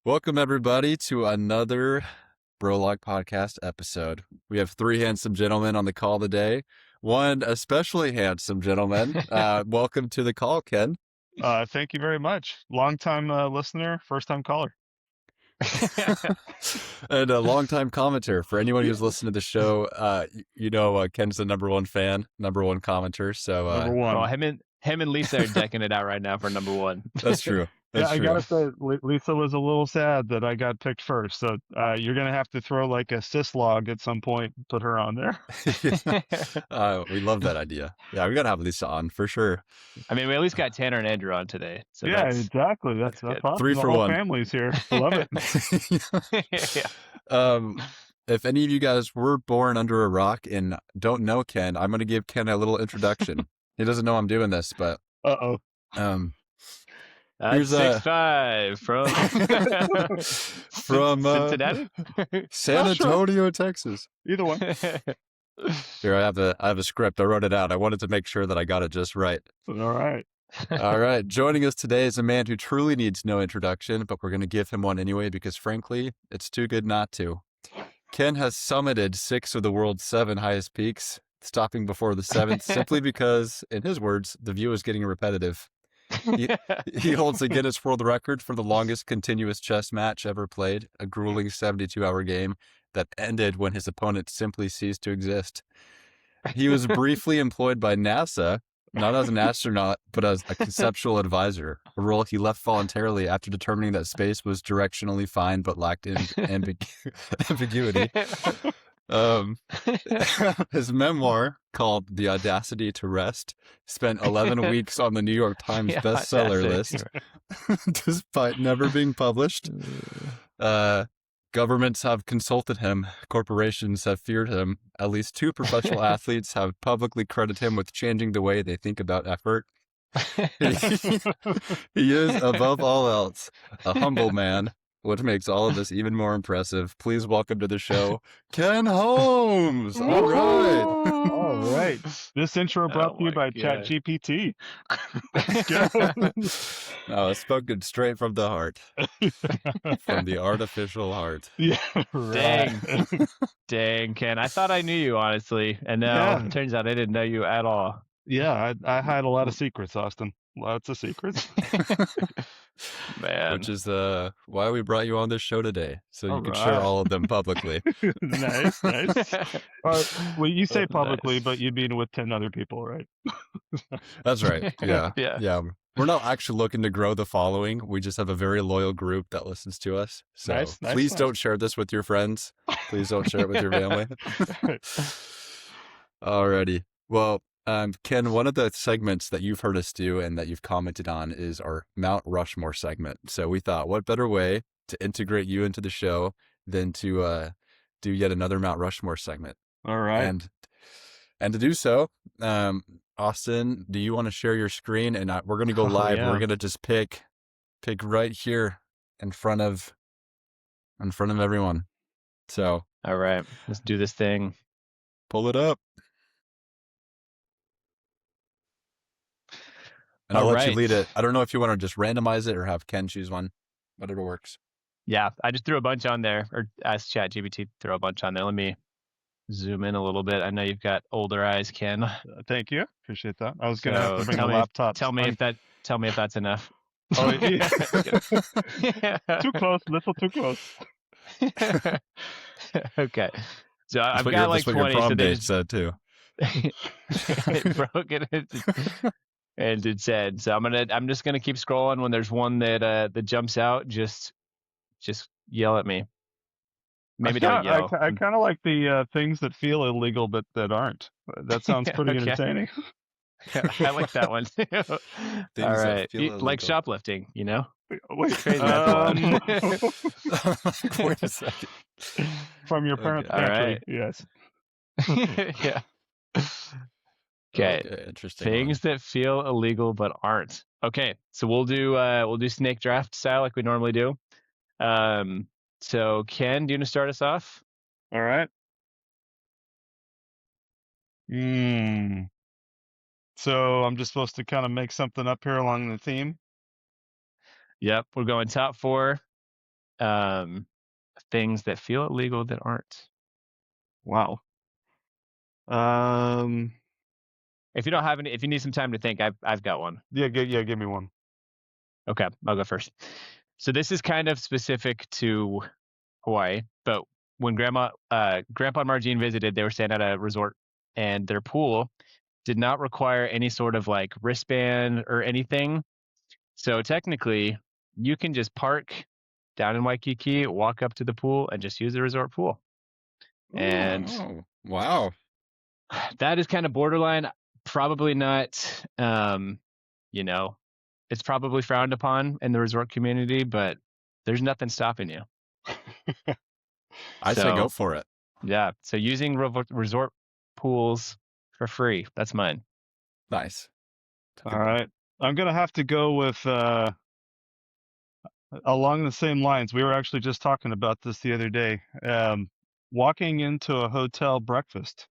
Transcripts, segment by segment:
Welcome, everybody, to another Brolog podcast episode. We have three handsome gentlemen on the call today. One especially handsome gentleman. Welcome to the call, Ken. Thank you very much. Long-time listener, first-time caller. And a longtime commenter. For anyone who's listened to the show, Ken's the number one fan, number one commenter. So Number one. Well, him and Lisa are decking it out right now for number one. That's true. That's I true. gotta say, Lisa was a little sad that I got picked first. So you're gonna have to throw like a syslog at some point, and put her on there. We love that idea. Yeah, we gotta have Lisa on for sure. I mean, we at least got Tanner and Andrew on today. So yeah, that's exactly. That's good. awesome. Three The for whole one. family's here. Love it. If any of you guys were born under a rock and don't know Ken, I'm going to give Ken a little introduction. He doesn't know I'm doing this, but Uh-oh. Here's 6'5" from Cincinnati, San Antonio, Texas. Either one. Here, I have a script. I wrote it out. I wanted to make sure that I got it just right. All right. All right. Joining us today is a man who truly needs no introduction, but we're going to give him one anyway because, frankly, it's too good not to. Ken has summited 6 of the world's 7 highest peaks, stopping before the 7th simply because, in his words, the view is getting repetitive. He holds the Guinness World Record for the longest continuous chess match ever played, a grueling 72-hour game that ended when his opponent simply ceased to exist. He was briefly employed by NASA, not as an astronaut, but as a conceptual advisor, a role he left voluntarily after determining that space was directionally fine but lacked ambiguity. His memoir, called The Audacity to Rest, spent 11 weeks on the New York Times bestseller list, despite never being published. Governments have consulted him. Corporations have feared him. At least 2 professional athletes have publicly credited him with changing the way they think about effort. He is, above all else, a humble man, which makes all of this even more impressive. Please welcome to the show, Ken Holmes. All right. All right. This intro brought to you by ChatGPT. No, it's spoken straight from the heart. From the artificial heart. Yeah, right. Dang, Ken. I thought I knew you, honestly. And now it turns out I didn't know you at all. Yeah, I hide a lot of secrets, Austin. Lots of secrets. Man. Which is why we brought you on this show today, so you can share all of them publicly. Nice. Well, you say publicly, but you mean with 10 other people, right? That's right. Yeah. We're not actually looking to grow the following. We just have a very loyal group that listens to us. So please don't share this with your friends. Please don't share it with your family. Alrighty. Well, Ken, one of the segments that you've heard us do and that you've commented on is our Mount Rushmore segment. So we thought, what better way to integrate you into the show than to do yet another Mount Rushmore segment? All right. And to do so, Austin, do you want to share your screen? And we're going to go live. Yeah. We're going to just pick right here in front of everyone. So, all right, let's do this thing. Pull it up. And I'll let you lead it. I don't know if you want to just randomize it or have Ken choose one, whatever works. Yeah, I just threw a bunch on there, or asked ChatGPT to throw a bunch on there. Let me zoom in a little bit. I know you've got older eyes, Ken. Thank you. Appreciate that. I was going to have to bring a laptop. Tell me if that's enough. Oh, yeah. Too close. Little too close. Okay. So I've got like 20. Your prom date said too. It broke it. And it said, so I'm just gonna keep scrolling. When there's one that jumps out, just yell at me. Maybe don't yell. I kind of like the things that feel illegal but that aren't. That sounds pretty entertaining. I like that one too. All right, like shoplifting, you know. Wait, crazy. Wait a second. From your parents' pantry, yes. Yeah. Okay. Interesting. Things that feel illegal but aren't. Okay, so we'll do snake draft style like we normally do. So Ken, do you want to start us off? All right. So I'm just supposed to kind of make something up here along the theme. Yep, we're going top 4. things that feel illegal that aren't. Wow. If you don't have any, if you need some time to think, I've got one. Yeah, give me one. Okay, I'll go first. So this is kind of specific to Hawaii, but when Grandpa and Margine visited, they were staying at a resort, and their pool did not require any sort of like wristband or anything. So technically, you can just park down in Waikiki, walk up to the pool, and just use the resort pool. And Oh, wow. that is kind of borderline. Probably not. You know, it's probably frowned upon in the resort community, but there's nothing stopping you. I say go So, for it. yeah. So using resort pools for free. That's mine. Nice. All right. I'm gonna have to go with along the same lines. We were actually just talking about this the other day. Walking into a hotel breakfast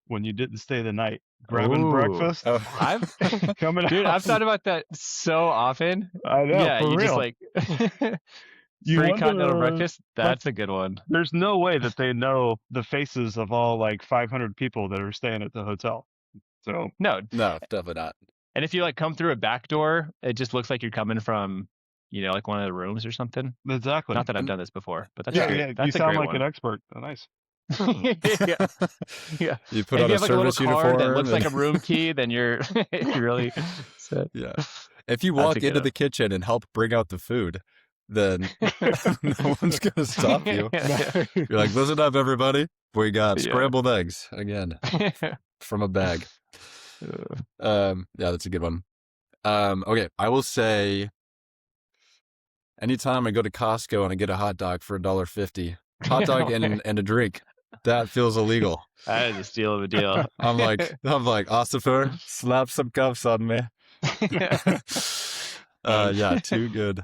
when you didn't stay the night, grabbing Ooh. breakfast, I've coming dude, out. I've thought about that so often. I know, Yeah, for you just real. like You free wonder, continental breakfast. That's a good one. There's no way that they know the faces of all like 500 people that are staying at the hotel. So No, No, definitely not. and if you like come through a back door, it just looks like you're coming from, like one of the rooms or something. exactly. Not that I've And- done this before, but that's Yeah, great. yeah. You That's a sound great like one. an expert. Oh, nice. Yeah, yeah. You put And if on you a have like a little service card uniform. that looks like a and- room key, then you're really set. Yeah. If you That's a walk good into one. the kitchen and help bring out the food, then no one's going to stop you. You're like, listen up, everybody. We got Yeah. scrambled eggs again from a bag. Yeah, that's a good one. Okay, I will say anytime I go to Costco and I get a hot dog for $1.50, hot dog and a drink, that feels illegal. That is a steal of a deal. I'm like, Ossifer, slap some cuffs on me. Yeah, too good.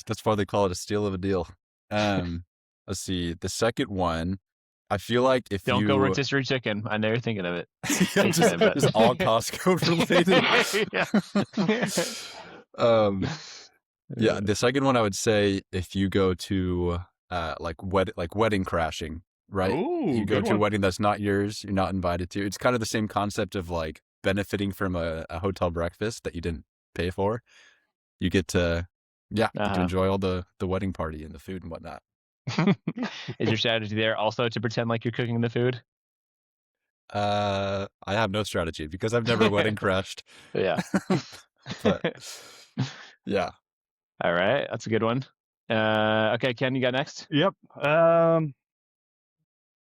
That's why they call it a steal of a deal. Let's see. The second one, I feel like if Don't you go rotisserie chicken. I know you're thinking of it. yeah, Thanks, just, man, but- just all Costco related. Yeah, the second one I would say if you go to like wedding crashing, right? Ooh, You go good to a one. wedding that's not yours, you're not invited to. It's kind of the same concept of like benefiting from a hotel breakfast that you didn't pay for. You get to get to Uh-huh. enjoy all the wedding party and the food and whatnot. Is your strategy there also to pretend like you're cooking the food? I have no strategy because I've never wedding crashed. Yeah. But yeah. All right, that's a good one. Okay, Ken, you got next? Yep. All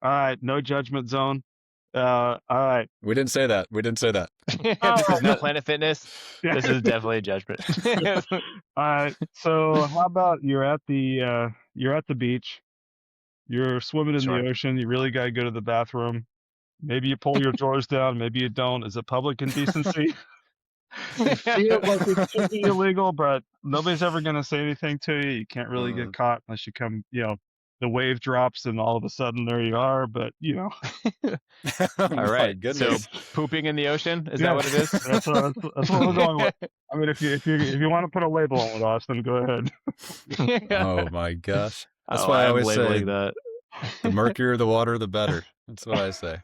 right. No judgment zone. All right. We didn't say that. This is not Planet Fitness. Yeah. This is definitely a judgment. All right. So how about you're at the beach, you're swimming in Sure. the ocean, you really gotta go to the bathroom. Maybe you pull your drawers down, maybe you don't. Is it public indecency? It feels like it should be illegal, but nobody's ever gonna say anything to you. You can't really get caught unless you come, the wave drops and all of a sudden there you are, but Oh, All right. my So goodness. pooping in the ocean, is Yeah, that what it is? That's what we're going with. I mean, if you want to put a label on it, Austin, go ahead. Oh my gosh. That's Oh, why I I'm always say labeling that. the murkier the water, the better. That's what I say.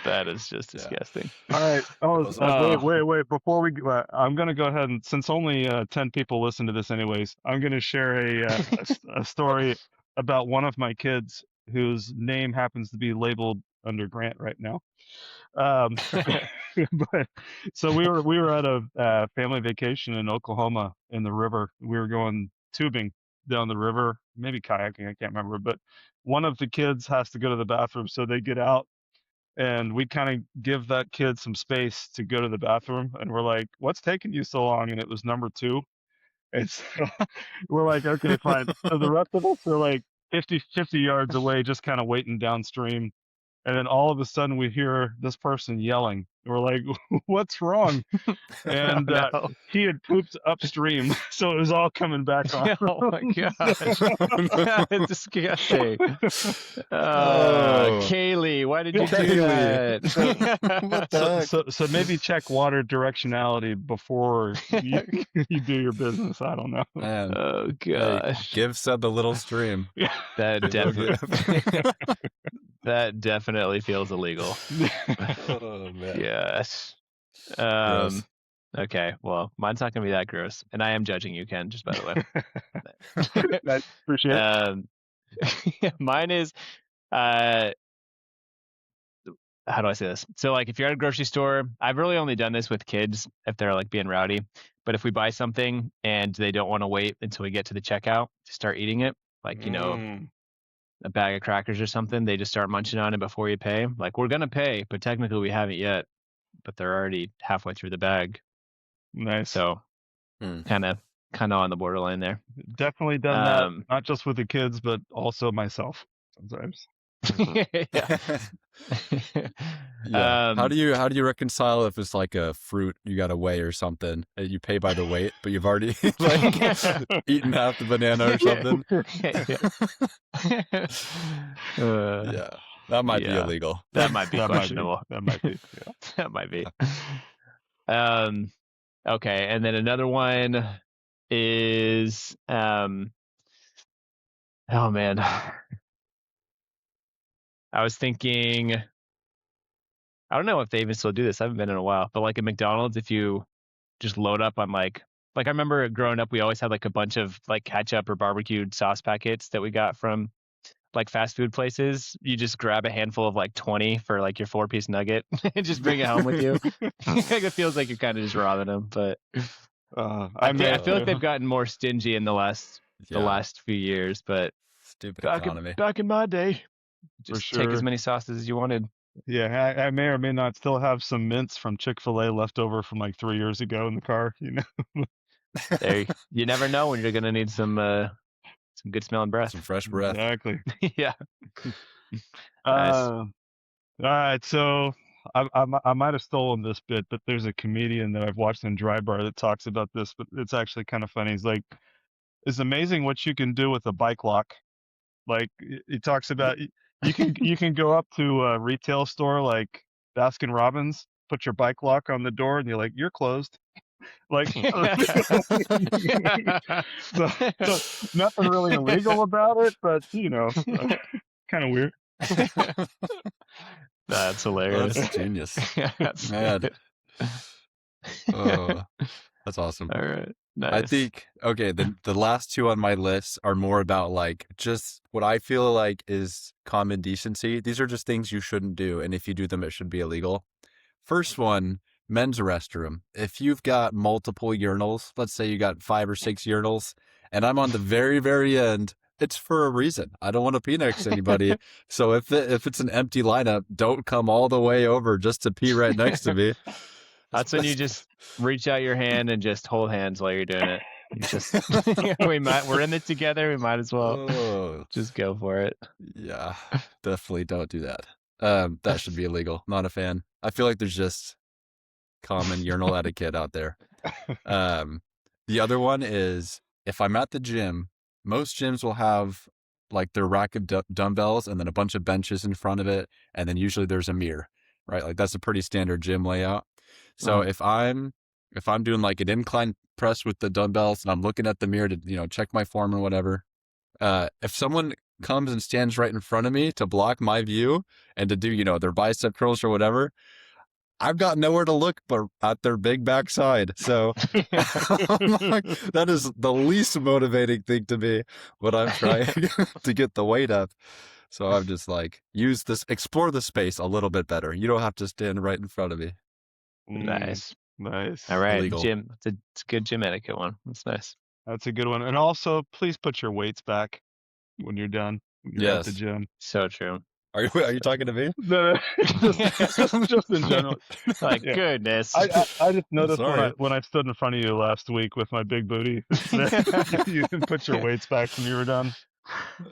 That is just Yeah. disgusting. All right. was- Wait. Before we, I'm gonna go ahead and since only 10 people listen to this, anyways, I'm gonna share a story about one of my kids whose name happens to be labeled under Grant right now. But so we were at a family vacation in Oklahoma in the river. We were going tubing down the river, maybe kayaking, I can't remember. But one of the kids has to go to the bathroom, so they get out. And we kind of give that kid some space to go to the bathroom. And we're like, what's taking you so long? And it was number 2. And so we're like, okay, fine. So the rest of us are like 50 yards away, just kind of waiting downstream. And then all of a sudden we hear this person yelling. We're like, what's wrong? And Oh, no. he had pooped upstream, so it was all coming back on. Oh my gosh. That's disgusting. Oh. Kaylee, why did you do Kaylee. that? What the heck? So maybe check water directionality before you do your business. I don't know. Man, Oh hey, gosh. give Seb a little stream. That Give him definitely that definitely feels illegal. Oh man. Yes. Gross. Okay, well, mine's not gonna be that gross. And I am judging you, Ken, just by the way. I appreciate it. Mine is how do I say this? So like if you're at a grocery store, I've really only done this with kids if they're like being rowdy. But if we buy something and they don't want to wait until we get to the checkout to start eating it, like, you know, a bag of crackers or something, they just start munching on it before you pay. Like, we're gonna pay, but technically we haven't yet, but they're already halfway through the bag. Nice. So kind of on the borderline there. Definitely done that, not just with the kids, but also myself sometimes. Yeah. Yeah. How do you reconcile if it's like a fruit you got to weigh or something? And you pay by the weight, but you've already like eaten half the banana or something. Yeah, that might be illegal. That might be questionable. That might be. Yeah. That might be. Okay, and then another one is oh man. I was thinking, I don't know if they even still do this. I haven't been in a while, but like at McDonald's, if you just load up on like I remember growing up, we always had like a bunch of like ketchup or barbecued sauce packets that we got from like fast food places. You just grab a handful of like 20 for like your 4-piece nugget and just bring it home with you. It feels like you're kind of just robbing them, but I feel like they've gotten more stingy in the last few years, but stupid economy. Back in my day, just take as many sauces as you wanted. Yeah, I may or may not still have some mints from Chick-fil-A left over from like 3 years ago in the car. You know, you never know when you're gonna need some good smelling breath, some fresh breath. Exactly. Yeah. Nice. All right, so I might have stolen this bit, but there's a comedian that I've watched in Dry Bar that talks about this, but it's actually kind of funny. He's like, it's amazing what you can do with a bike lock. Like he talks about you can go up to a retail store like Baskin Robbins, put your bike lock on the door, and you're like, you're closed. Like, so nothing really illegal about it, but you know, kind of weird. That's hilarious. That's genius. Man. Oh, that's awesome. All right. Nice. I think, okay, the last two on my list are more about like just what I feel like is common decency. These are just things you shouldn't do, and if you do them, it should be illegal. First one, men's restroom. If you've got multiple urinals, let's say you got 5 or 6 urinals, and I'm on the very, very end, it's for a reason. I don't want to pee next to anybody. So if it's an empty lineup, don't come all the way over just to pee right next to me. That's when you just reach out your hand and just hold hands while you're doing it. You just we're in it together. We might as well just go for it. Yeah, definitely don't do that. That should be illegal. Not a fan. I feel like there's just common urinal etiquette out there. The other one is if I'm at the gym, most gyms will have like their rack of dumbbells and then a bunch of benches in front of it, and then usually there's a mirror, right? Like that's a pretty standard gym layout. So if I'm doing like an incline press with the dumbbells and I'm looking at the mirror to, you know, check my form or whatever, if someone comes and stands right in front of me to block my view and to do, you know, their bicep curls or whatever, I've got nowhere to look but at their big backside. So that is the least motivating thing to me when I'm trying to get the weight up. So I'm just like, explore the space a little bit better. You don't have to stand right in front of me. Nice. Nice. All right, Illegal. gym. It's a good gym etiquette one. That's nice. That's a good one. And also, please put your weights back when you're done. When you're at the gym. So true. Are you talking to me? No, just in general. Like, goodness. I just noticed when I stood in front of you last week with my big booty, you didn't put your weights back when you were done.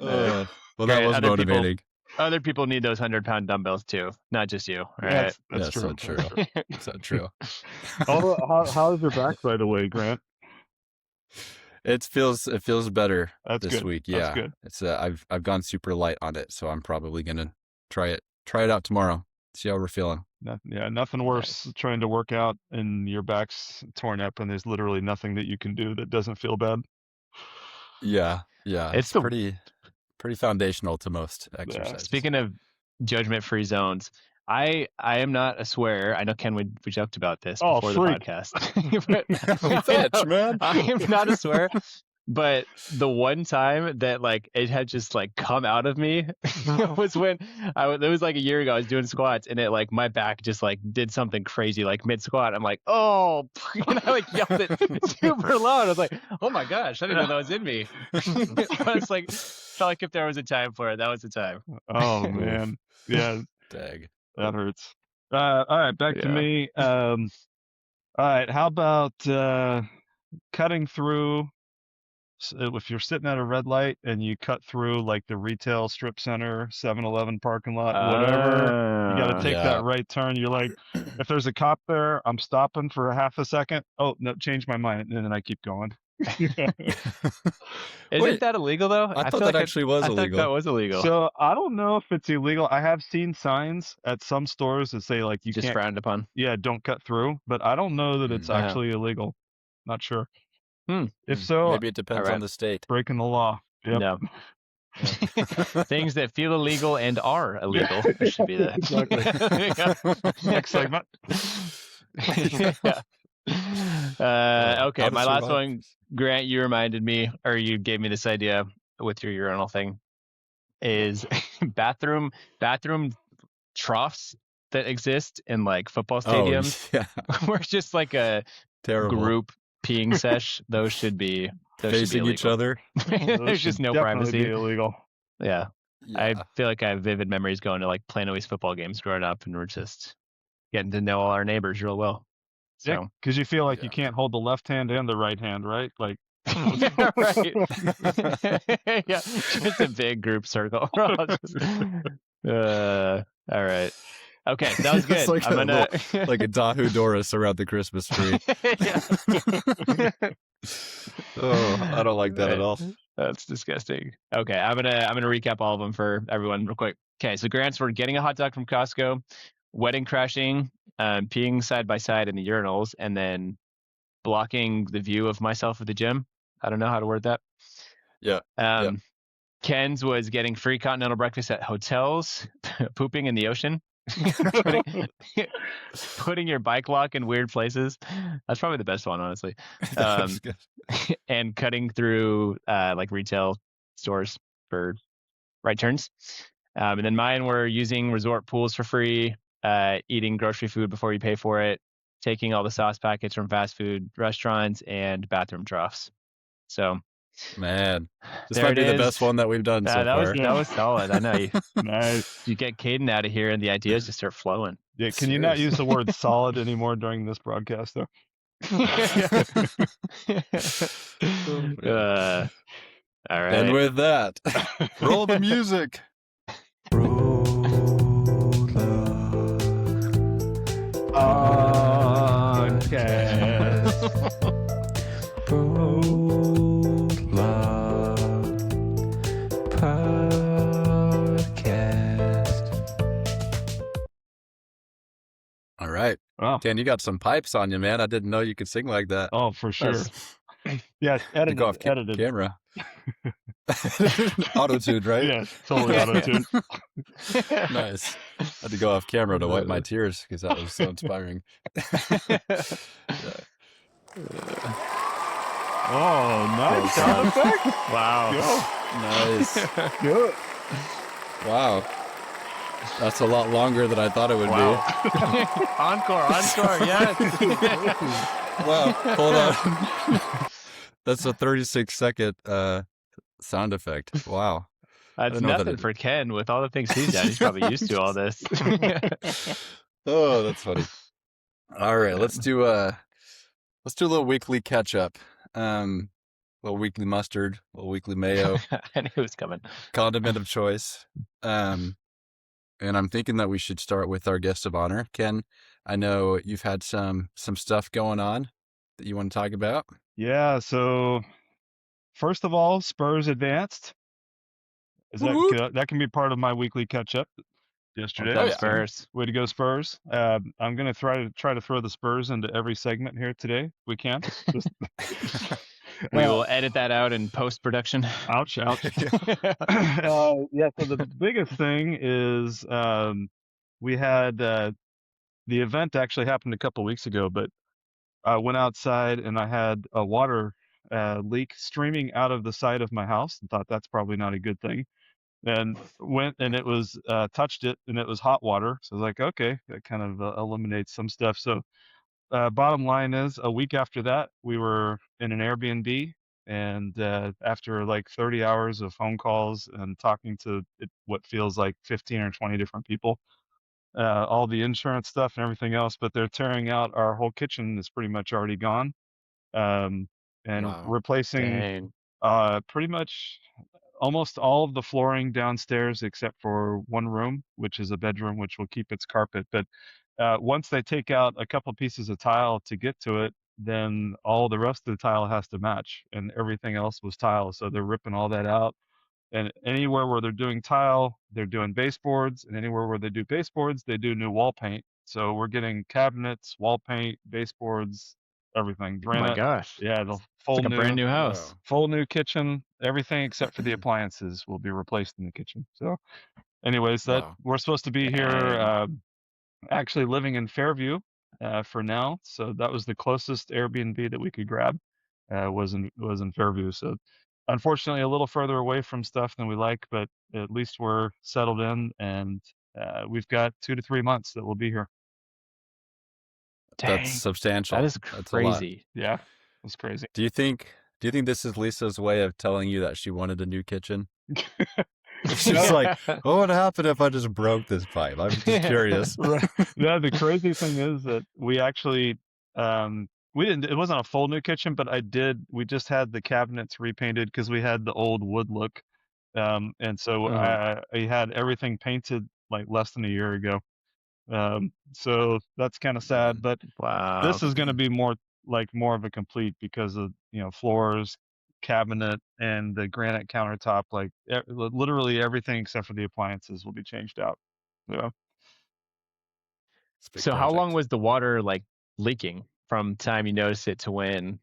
Well, that was motivating. Other people need those 100-pound dumbbells too, not just you. All right. That's true. So true. So true. How's your back, by the way, Grant? It feels better That's this good. week. That's Yeah. good. It's I've gone super light on it, so I'm probably gonna try it out tomorrow. See how we're feeling. Nothing worse trying to work out and your back's torn up and there's literally nothing that you can do that doesn't feel bad. Yeah. It's the- pretty foundational to most exercises. Speaking of judgment-free zones, I am not a swearer. I know Ken, we joked about this before the podcast. But Bitch, man. I am not a swearer. But the one time that like it had just like come out of me was when it was like a year ago. I was doing squats and it like my back just like did something crazy like mid squat. I'm like, oh, and I like yelled it super loud. I was like, oh my gosh, I didn't know that was in me. I was like, felt like if there was a time for it, that was the time. Oh man, yeah, Dang. that hurts. All right, back to me. All right, how about cutting through? If you're sitting at a red light and you cut through like the retail strip center, 7-Eleven parking lot, whatever, you got to take that right turn. You're like, if there's a cop there, I'm stopping for a half a second. Oh, no, change my mind. And then I keep going. Isn't that illegal though? I thought that actually was illegal. I thought that was illegal. So I don't know if it's illegal. I have seen signs at some stores that say like you just can't, frowned upon. Yeah, don't cut through. But I don't know that it's actually illegal. Not sure. If so, maybe it depends on the state. Breaking the law. Yep. No. Things that feel illegal and are illegal. That should be the next segment. Okay, my last one, Grant, you reminded me, or you gave me this idea with your urinal thing, is bathroom troughs that exist in like football stadiums. Where it's just like a group peeing sesh. Those should be facing each other. There's just no privacy. Be illegal. Yeah. I feel like I have vivid memories going to like Plano's football games growing up, and we're just getting to know all our neighbors real well. So, because you feel like you can't hold the left hand and the right hand, right? Like, right? Yeah, just a big group circle. All right. Okay, that was good. Like like a Dahu Doris around the Christmas tree. Oh, I don't like that at all. That's disgusting. Okay, I'm gonna recap all of them for everyone real quick. Okay, so Grant's for getting a hot dog from Costco, wedding crashing, peeing side by side in the urinals, and then blocking the view of myself at the gym. I don't know how to word that. Yeah. Ken's was getting free continental breakfast at hotels, pooping in the ocean. Putting your bike lock in weird places. That's probably the best one, honestly. And cutting through like retail stores for right turns. And then mine were using resort pools for free, eating grocery food before you pay for it, taking all the sauce packets from fast food restaurants, and bathroom troughs. So, man, this might be the best one that we've done so far. That was solid. I know you. Nice. You get Caden out of here, and the ideas just start flowing. Yeah. Can you not use the word solid anymore during this broadcast, though? All right. And with that, roll the music. All right. Wow. Dan, you got some pipes on you, man. I didn't know you could sing like that. Oh, for sure. Yeah, edited. Go off camera. Auto-tuned, right? Yeah, totally auto-tuned. Nice. I had to go off camera to wipe my tears because that was so inspiring. Oh, nice sound effect. Wow. Nice. Good. Wow. That's a lot longer than I thought it would be. Encore, yes. Wow, hold on. That's a 36-second sound effect. Wow. That's nothing for Ken with all the things he's done. He's probably used to all this. Oh, that's funny. All right, let's do a little weekly catch up. A little weekly mustard, a little weekly mayo. I knew it was coming. Condiment of choice. And I'm thinking that we should start with our guest of honor. Ken, I know you've had some stuff going on that you want to talk about. Yeah, so first of all, Spurs advanced. Woo-woo. That can be part of my weekly catch up Well yesterday. done, yeah. So Spurs. way to go, Spurs. I'm gonna try to throw the Spurs into every segment here today if we can. Just We will edit that out in post production. ouch, ouch. Yeah. Yeah, so the biggest thing is we had the event actually happened a couple weeks ago, but I went outside and I had a water leak streaming out of the side of my house and thought that's probably not a good thing. And went and it was touched it and it was hot water. So I was like, okay, that kind of eliminates some stuff. So bottom line is, a week after that, we were in an Airbnb, and after like 30 hours of phone calls and talking to what feels like 15 or 20 different people, all the insurance stuff and everything else, but they're tearing out our whole kitchen is pretty much already gone, and Wow. replacing Dang. pretty much almost all of the flooring downstairs except for one room, which is a bedroom, which will keep its carpet. But once they take out a couple pieces of tile to get to it, then all the rest of the tile has to match, and everything else was tile. So they're ripping all that out. And anywhere where they're doing tile, they're doing baseboards, and anywhere where they do baseboards, they do new wall paint. So we're getting cabinets, wall paint, baseboards, everything. Oh my Granite, gosh. yeah, the It's full like a brand new new house. Whoa. full new kitchen, everything except for the appliances will be replaced in the kitchen. So, anyways, that Wow. we're supposed to be here Dang. actually living in Fairview for now. So that was the closest Airbnb that we could grab was in Fairview. So unfortunately, a little further away from stuff than we like, but at least we're settled in, and we've got 2 to 3 months that we'll be here. That's Dang. That substantial. is That's a lot. crazy. Yeah, it's crazy. Do you think this is Lisa's way of telling you that she wanted a new kitchen? She's No, like, what would happen if I just broke this pipe? I'm just curious. right. Yeah, the crazy thing is that we actually we didn't it wasn't a full new kitchen, but we just had the cabinets repainted because we had the old wood look. And so Uh-huh. I had everything painted like less than a year ago. So that's kind of sad, Man. but Wow. this is going to be more of a complete because of, floors, cabinet, and the granite countertop. Like literally everything except for the appliances will be changed out. So It's a big So how long project. was the water like leaking from time you noticed it to when it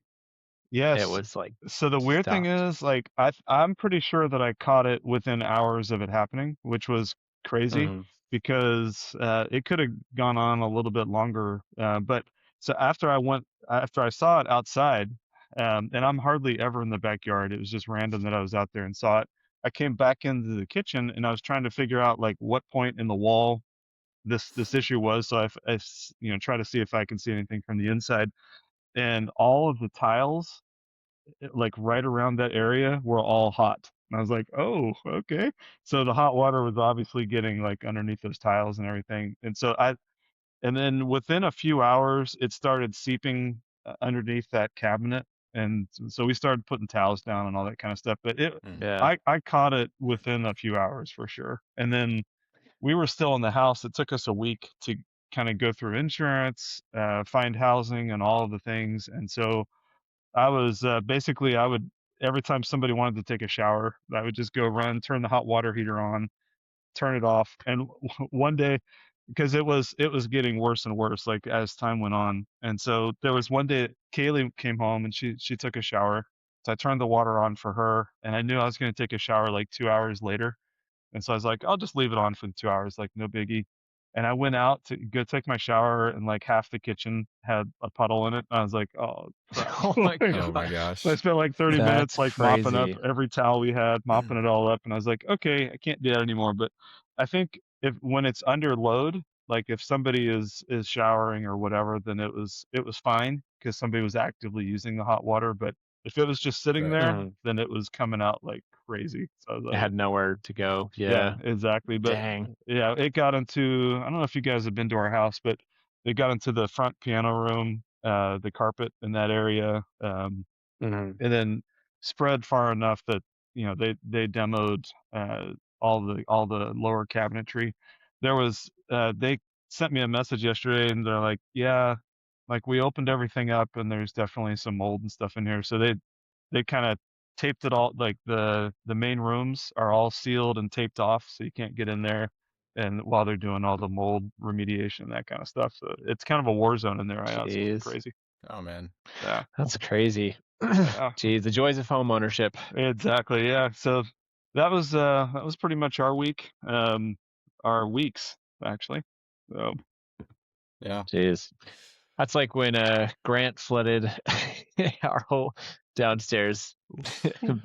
yes. was like So the weird thing stopped? is, like, I'm pretty sure that I caught it within hours of it happening, which was crazy Mhm. because it could have gone on a little bit longer. But so after I saw it outside, and I'm hardly ever in the backyard. It was just random that I was out there and saw it. I came back into the kitchen and I was trying to figure out like what point in the wall this issue was. So try to see if I can see anything from the inside, and all of the tiles like right around that area were all hot. And I was like, oh, okay. So the hot water was obviously getting like underneath those tiles and everything. And then within a few hours, it started seeping underneath that cabinet. And so we started putting towels down and all that kind of stuff. But Mm. Yeah. I caught it within a few hours for sure. And then we were still in the house. It took us a week to kind of go through insurance, find housing, and all of the things. And so I was basically I would every time somebody wanted to take a shower, I would just go run, turn the hot water heater on, turn it off, and one day because it was getting worse and worse like as time went on, and so there was one day Kaylee came home and she took a shower, so I turned the water on for her, and I knew I was going to take a shower like 2 hours later, and so I was like, I'll just leave it on for the 2 hours, like no biggie. And I went out to go take my shower, and like half the kitchen had a puddle in it. I was like, oh crap. Oh my Oh my god. I gosh. spent like 30 minutes That's like mopping up crazy. every towel we had, mopping it all up, and I was like, okay, I can't do that anymore. But I think if when it's under load, like if somebody is showering or whatever, then it was fine because somebody was actively using the hot water. But if it was just sitting Right. there, Mhm. then it was coming out like crazy. So I was It like, had nowhere to go. yeah, Yeah. exactly. But Dang. yeah, it got into, I don't know if you guys have been to our house, but it got into the front piano room, the carpet in that area, Mhm. and then spread far enough that they demoed all the lower cabinetry. there was they sent me a message yesterday, and they're like, yeah, like we opened everything up, and there's definitely some mold and stuff in here. So they kind of taped it all, like the main rooms are all sealed and taped off, so you can't get in there. And while they're doing all the mold remediation and that kind of stuff, so it's kind of a war zone in there right now. It's Jeez. crazy. Oh man. Yeah. That's crazy. Yeah. Jeez, the joys of home ownership. Exactly. Yeah. So that was pretty much our week. Our weeks actually. So Yeah. Jeez. That's like when Grant flooded our whole downstairs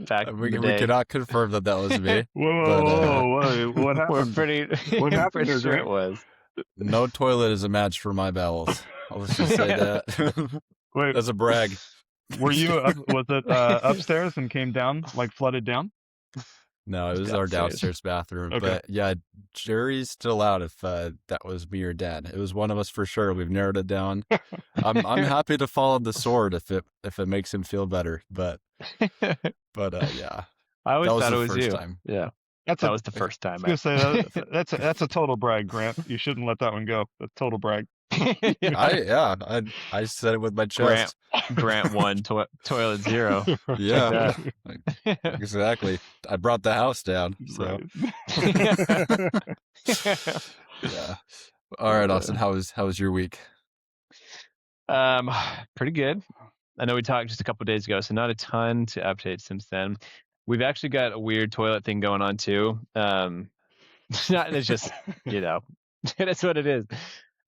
back in the We day. cannot confirm that was me, whoa, but whoa, what We're happened? pretty What happened pretty there, sure Grant? it was. no toilet is a match for my bowels. Let's just say that. Wait, That's a brag. were you up? Was it upstairs and came down, like flooded down? No, it was our downstairs bathroom. Okay. But yeah, jury's still out if that was me or Dad. It was one of us for sure. We've narrowed it down. I'm happy to follow the sword if it makes him feel better. But yeah, I always that was thought the it was first you. time. Yeah, That was the first time. I was gonna say that's a total brag, Grant. You shouldn't let that one go. That's total brag. I said it with my chest. Grant 1, toilet 0. Yeah, exactly. I brought the house down. So yeah. All right, Austin. How was your week? Pretty good. I know we talked just a couple days ago, so not a ton to update since then. We've actually got a weird toilet thing going on too. It's just that's what it is.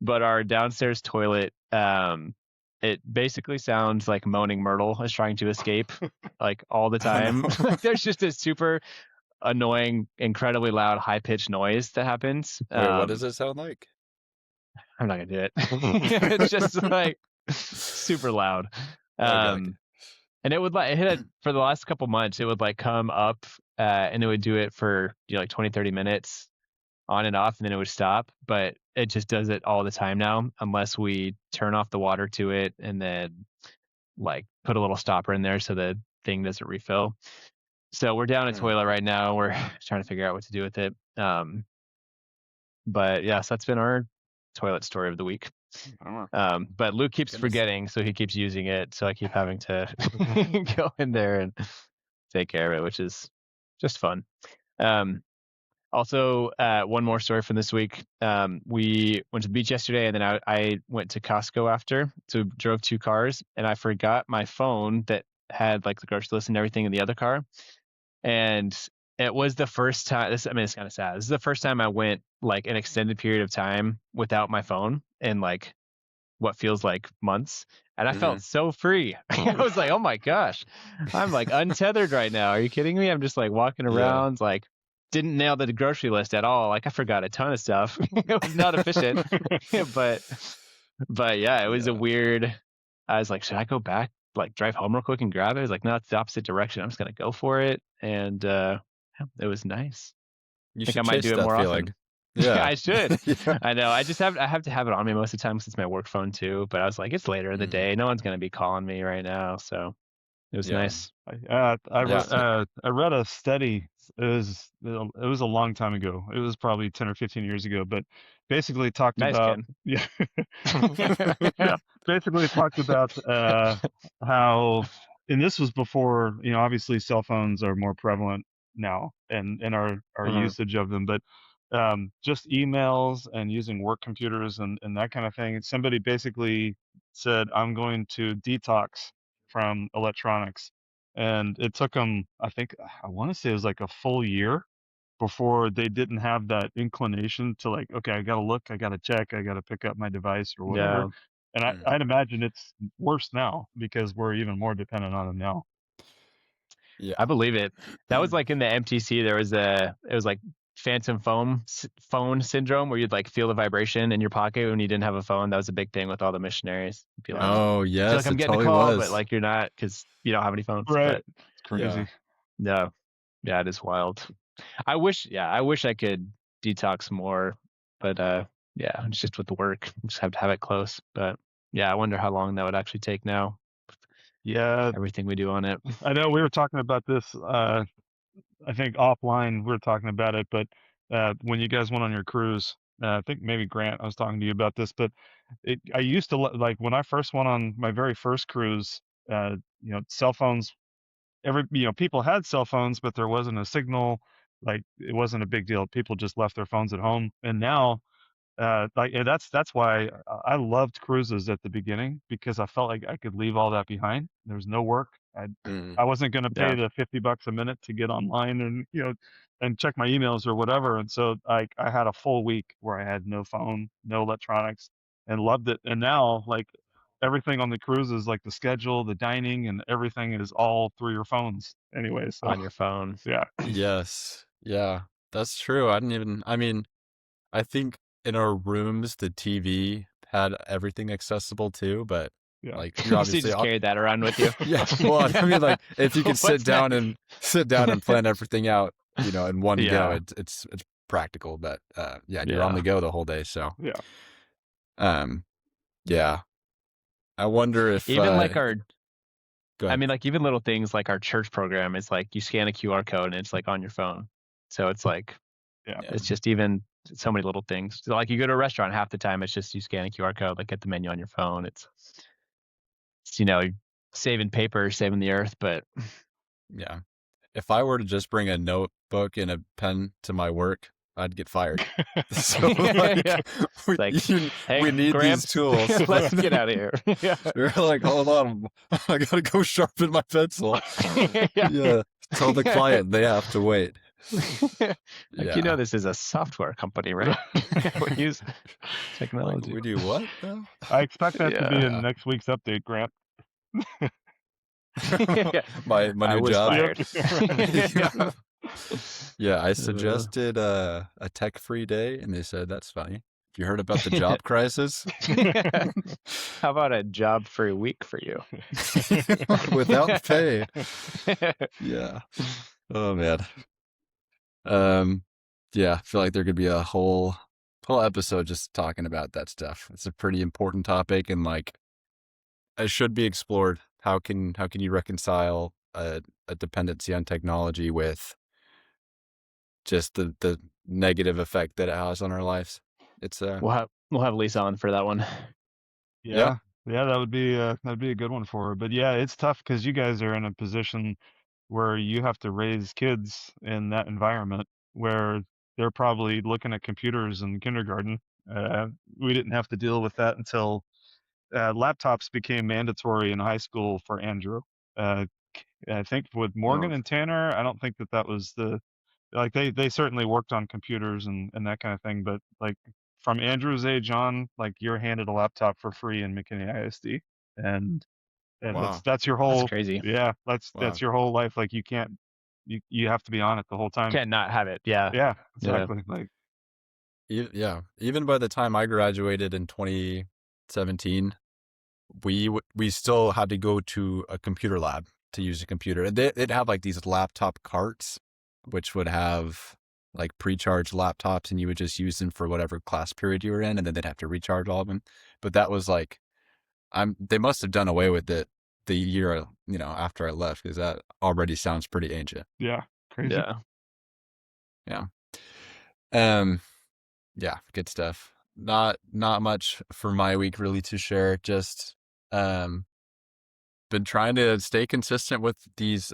But our downstairs toilet, it basically sounds like moaning Myrtle is trying to escape, like all the time. There's just a super annoying, incredibly loud, high pitched noise that happens. Wait, what does it sound like? I'm not gonna do it. It's just like super loud. Okay. And it would it hit it for the last couple months. It would come up and it would do it for like 20, 30 minutes on and off, and then it would stop. But it just does it all the time now, unless we turn off the water to it and then put a little stopper in there so the thing doesn't refill. So we're down a toilet right now. We're trying to figure out what to do with it. But yes, that's been our toilet story of the week. But Luke keeps forgetting, so he keeps using it. So I keep having to go in there and take care of it, which is just fun. Also, one more story from this week. We went to the beach yesterday, and then I went to Costco after. So we drove 2 cars, and I forgot my phone that had the grocery list and everything in the other car. And it was the first time. It's kind of sad. This is the first time I went an extended period of time without my phone in what feels like months. And I felt so free. I was like, oh my gosh, I'm untethered right now. Are you kidding me? I'm just walking around, didn't nail the grocery list at all. I forgot a ton of stuff. It was not efficient. but yeah, it was a weird. I was like, should I go back, drive home real quick and grab it? I was like, no, it's the opposite direction. I'm just gonna go for it. And it was nice. You I think I might do it more often. Yeah, I should. Yeah. I know. I have to have it on me most of the time since it's my work phone too. But I was like, it's later in the day. No one's gonna be calling me right now, so it was nice. I read a study. It was a long time ago. It was probably 10 or 15 years ago, but basically talked about basically talked about how, and this was before, obviously cell phones are more prevalent now and our usage of them, but just emails and using work computers and that kind of thing. Somebody basically said, I'm going to detox from electronics. And it took them, I want to say it was a full year before they didn't have that inclination to okay, I got to look, I got to check, I got to pick up my device or whatever. Yeah. And I'd imagine it's worse now because we're even more dependent on them now. Yeah, I believe it. That was in the MTC. There was it was phantom phone syndrome, where you'd feel the vibration in your pocket when you didn't have a phone. That was a big thing with all the missionaries. Be oh yes, I feel I'm getting a call, but you're not, because you don't have any phones. Right, but, it's crazy. Yeah, it is wild. I wish I could detox more, but yeah, it's just with the work, I just have to have it close. But yeah, I wonder how long that would actually take now. Yeah, everything we do on it. I know we were talking about this. I think offline we were talking about it, but when you guys went on your cruise, I think maybe Grant, I was talking to you about this, but I used to like when I first went on my very first cruise, cell phones, people had cell phones, but there wasn't a signal. Like it wasn't a big deal. People just left their phones at home. And now that's why I loved cruises at the beginning, because I felt like I could leave all that behind. There was no work. Mm. I wasn't going to pay Yeah. the $50 a minute to get online and and check my emails or whatever. And so I had a full week where I had no phone, no electronics, and loved it. And now like everything on the cruises, like the schedule, the dining, and everything is all through your phones anyway. So On your phone. yeah, Yes. Yeah, that's true. I mean, I think in our rooms, the TV had everything accessible too, but yeah. like you're So you obviously, just carried that around with you. yeah. Well, I mean, like if you could sit What's down next? and plan everything out, in one go, Yeah. it's practical. But yeah, you're on Yeah. the go the whole day. So Yeah. um, yeah. I wonder if Even like go I ahead. mean, like even little things like our church program is like you scan a QR code and it's like on your phone. So it's like Yeah. Yeah. it's just even so many little things. So like you go to a restaurant, half the time it's just you scan a QR code, like get the menu on your phone. It's saving paper, saving the earth, but Yeah. If I were to just bring a notebook and a pen to my work, I'd get fired. So yeah. like It's like, hey, we need these Gramps, tools. let's get out of here. Yeah. You're like, hold on, I gotta go sharpen my pencil. Yeah. Yeah. Tell the client they have to wait. Like, Yeah. this is a software company, right? We use Like, technology. we do what though? I expect that to be Yeah. in next week's update, Grant. Yeah. my I new was job. fired. Yeah. Yeah, I Uh, suggested a tech-free day, and they said that's funny. You heard about the job crisis? How about a job-free week for you? Without pay. Yeah. Oh man. Yeah, I feel like there could be a whole episode just talking about that stuff. It's a pretty important topic, and like it should be explored. How can you reconcile a dependency on technology with just the negative effect that it has on our lives? It's We'll have Lisa on for that one. Yeah, yeah, that'd be a good one for her. But yeah, it's tough because you guys are in a position where you have to raise kids in that environment where they're probably looking at computers in kindergarten. We didn't have to deal with that until laptops became mandatory in high school for Andrew. Uh, I think with Morgan oh, and Tanner, I don't think that was the like they certainly worked on computers and that kind of thing, but like from Andrew's age on, like you're handed a laptop for free in McKinney ISD, and wow. that's your That's whole crazy. yeah Wow. that's your whole life. Like you can't you have to be on it the whole time. Can't not have it. Yeah. Yeah, Yeah. exactly. Like Yeah. Even by the time I graduated in 2017, we still had to go to a computer lab to use a computer. And they'd have like these laptop carts, which would have like pre-charged laptops, and you would just use them for whatever class period you were in, and then they'd have to recharge all of them. But that was like, they must have done away with it the year, after I left, because that already sounds pretty ancient. yeah, crazy. Yeah. Yeah. Um, yeah, good stuff. Not much for my week really to share. Just been trying to stay consistent with these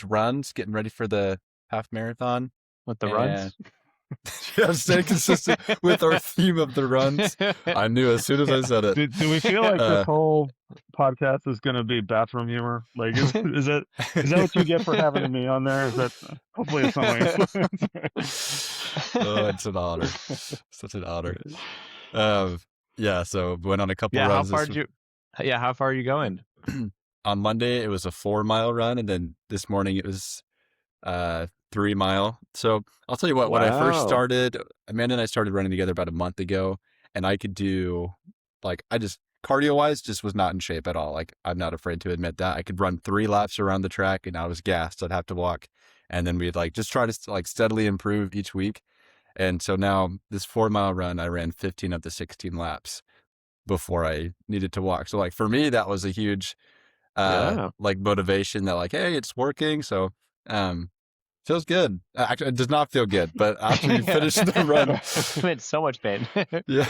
runs, getting ready for the half marathon. With the And runs. yeah, stay consistent with our theme of the runs. I knew as soon as I said it. Do we feel like this whole podcast is going to be bathroom humor? Like, is that what you get for having me on there? Is that hopefully it's not my influence? Oh, it's an honor. Such an honor. Yeah. So went on a couple Yeah. How runs. far how far are you going? On Monday, it was a 4-mile run, and then this morning it was 3-mile. So I'll tell you what. When I first Wow. started, Amanda and I started running together about a month ago, and I could do I just cardio wise just was not in shape at all. Like I'm not afraid to admit that I could run 3 laps around the track, and I was gassed. I'd have to walk, and then we'd just try to steadily improve each week. And so now this 4-mile run, I ran 15 of the 16 laps before I needed to walk. So for me, that was a huge Yeah. motivation that hey, it's working. So Feels good. Actually, it does not feel good, but after you finish the run, I'm in so much pain. yeah,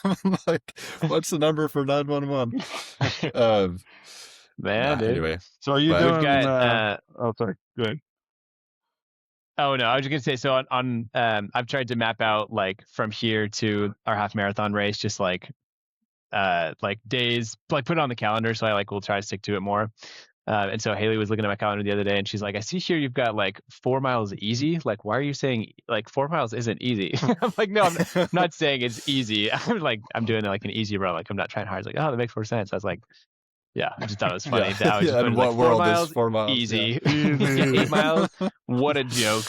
I'm like, what's the number for 911? Um, Man, dude. anyway, So are you but We've doing? got Oh, sorry. Go ahead. oh no, I was just gonna say so on I've tried to map out like from here to our half marathon race, just like days, like put it on the calendar so I like will try to stick to it more. And so Haley was looking at my calendar the other day and she's like, I see here you've got like 4 miles easy. Like, why are you saying like 4 miles isn't easy? I'm like, no, I'm not saying it's easy. I'm doing like an easy run. Like I'm not trying hard. It's like, oh, that makes more sense. I was like, yeah, I just thought it was funny. yeah, I was just yeah. putting And like what 4 world is miles 4 miles? easy. Easy. 8 miles. What a joke.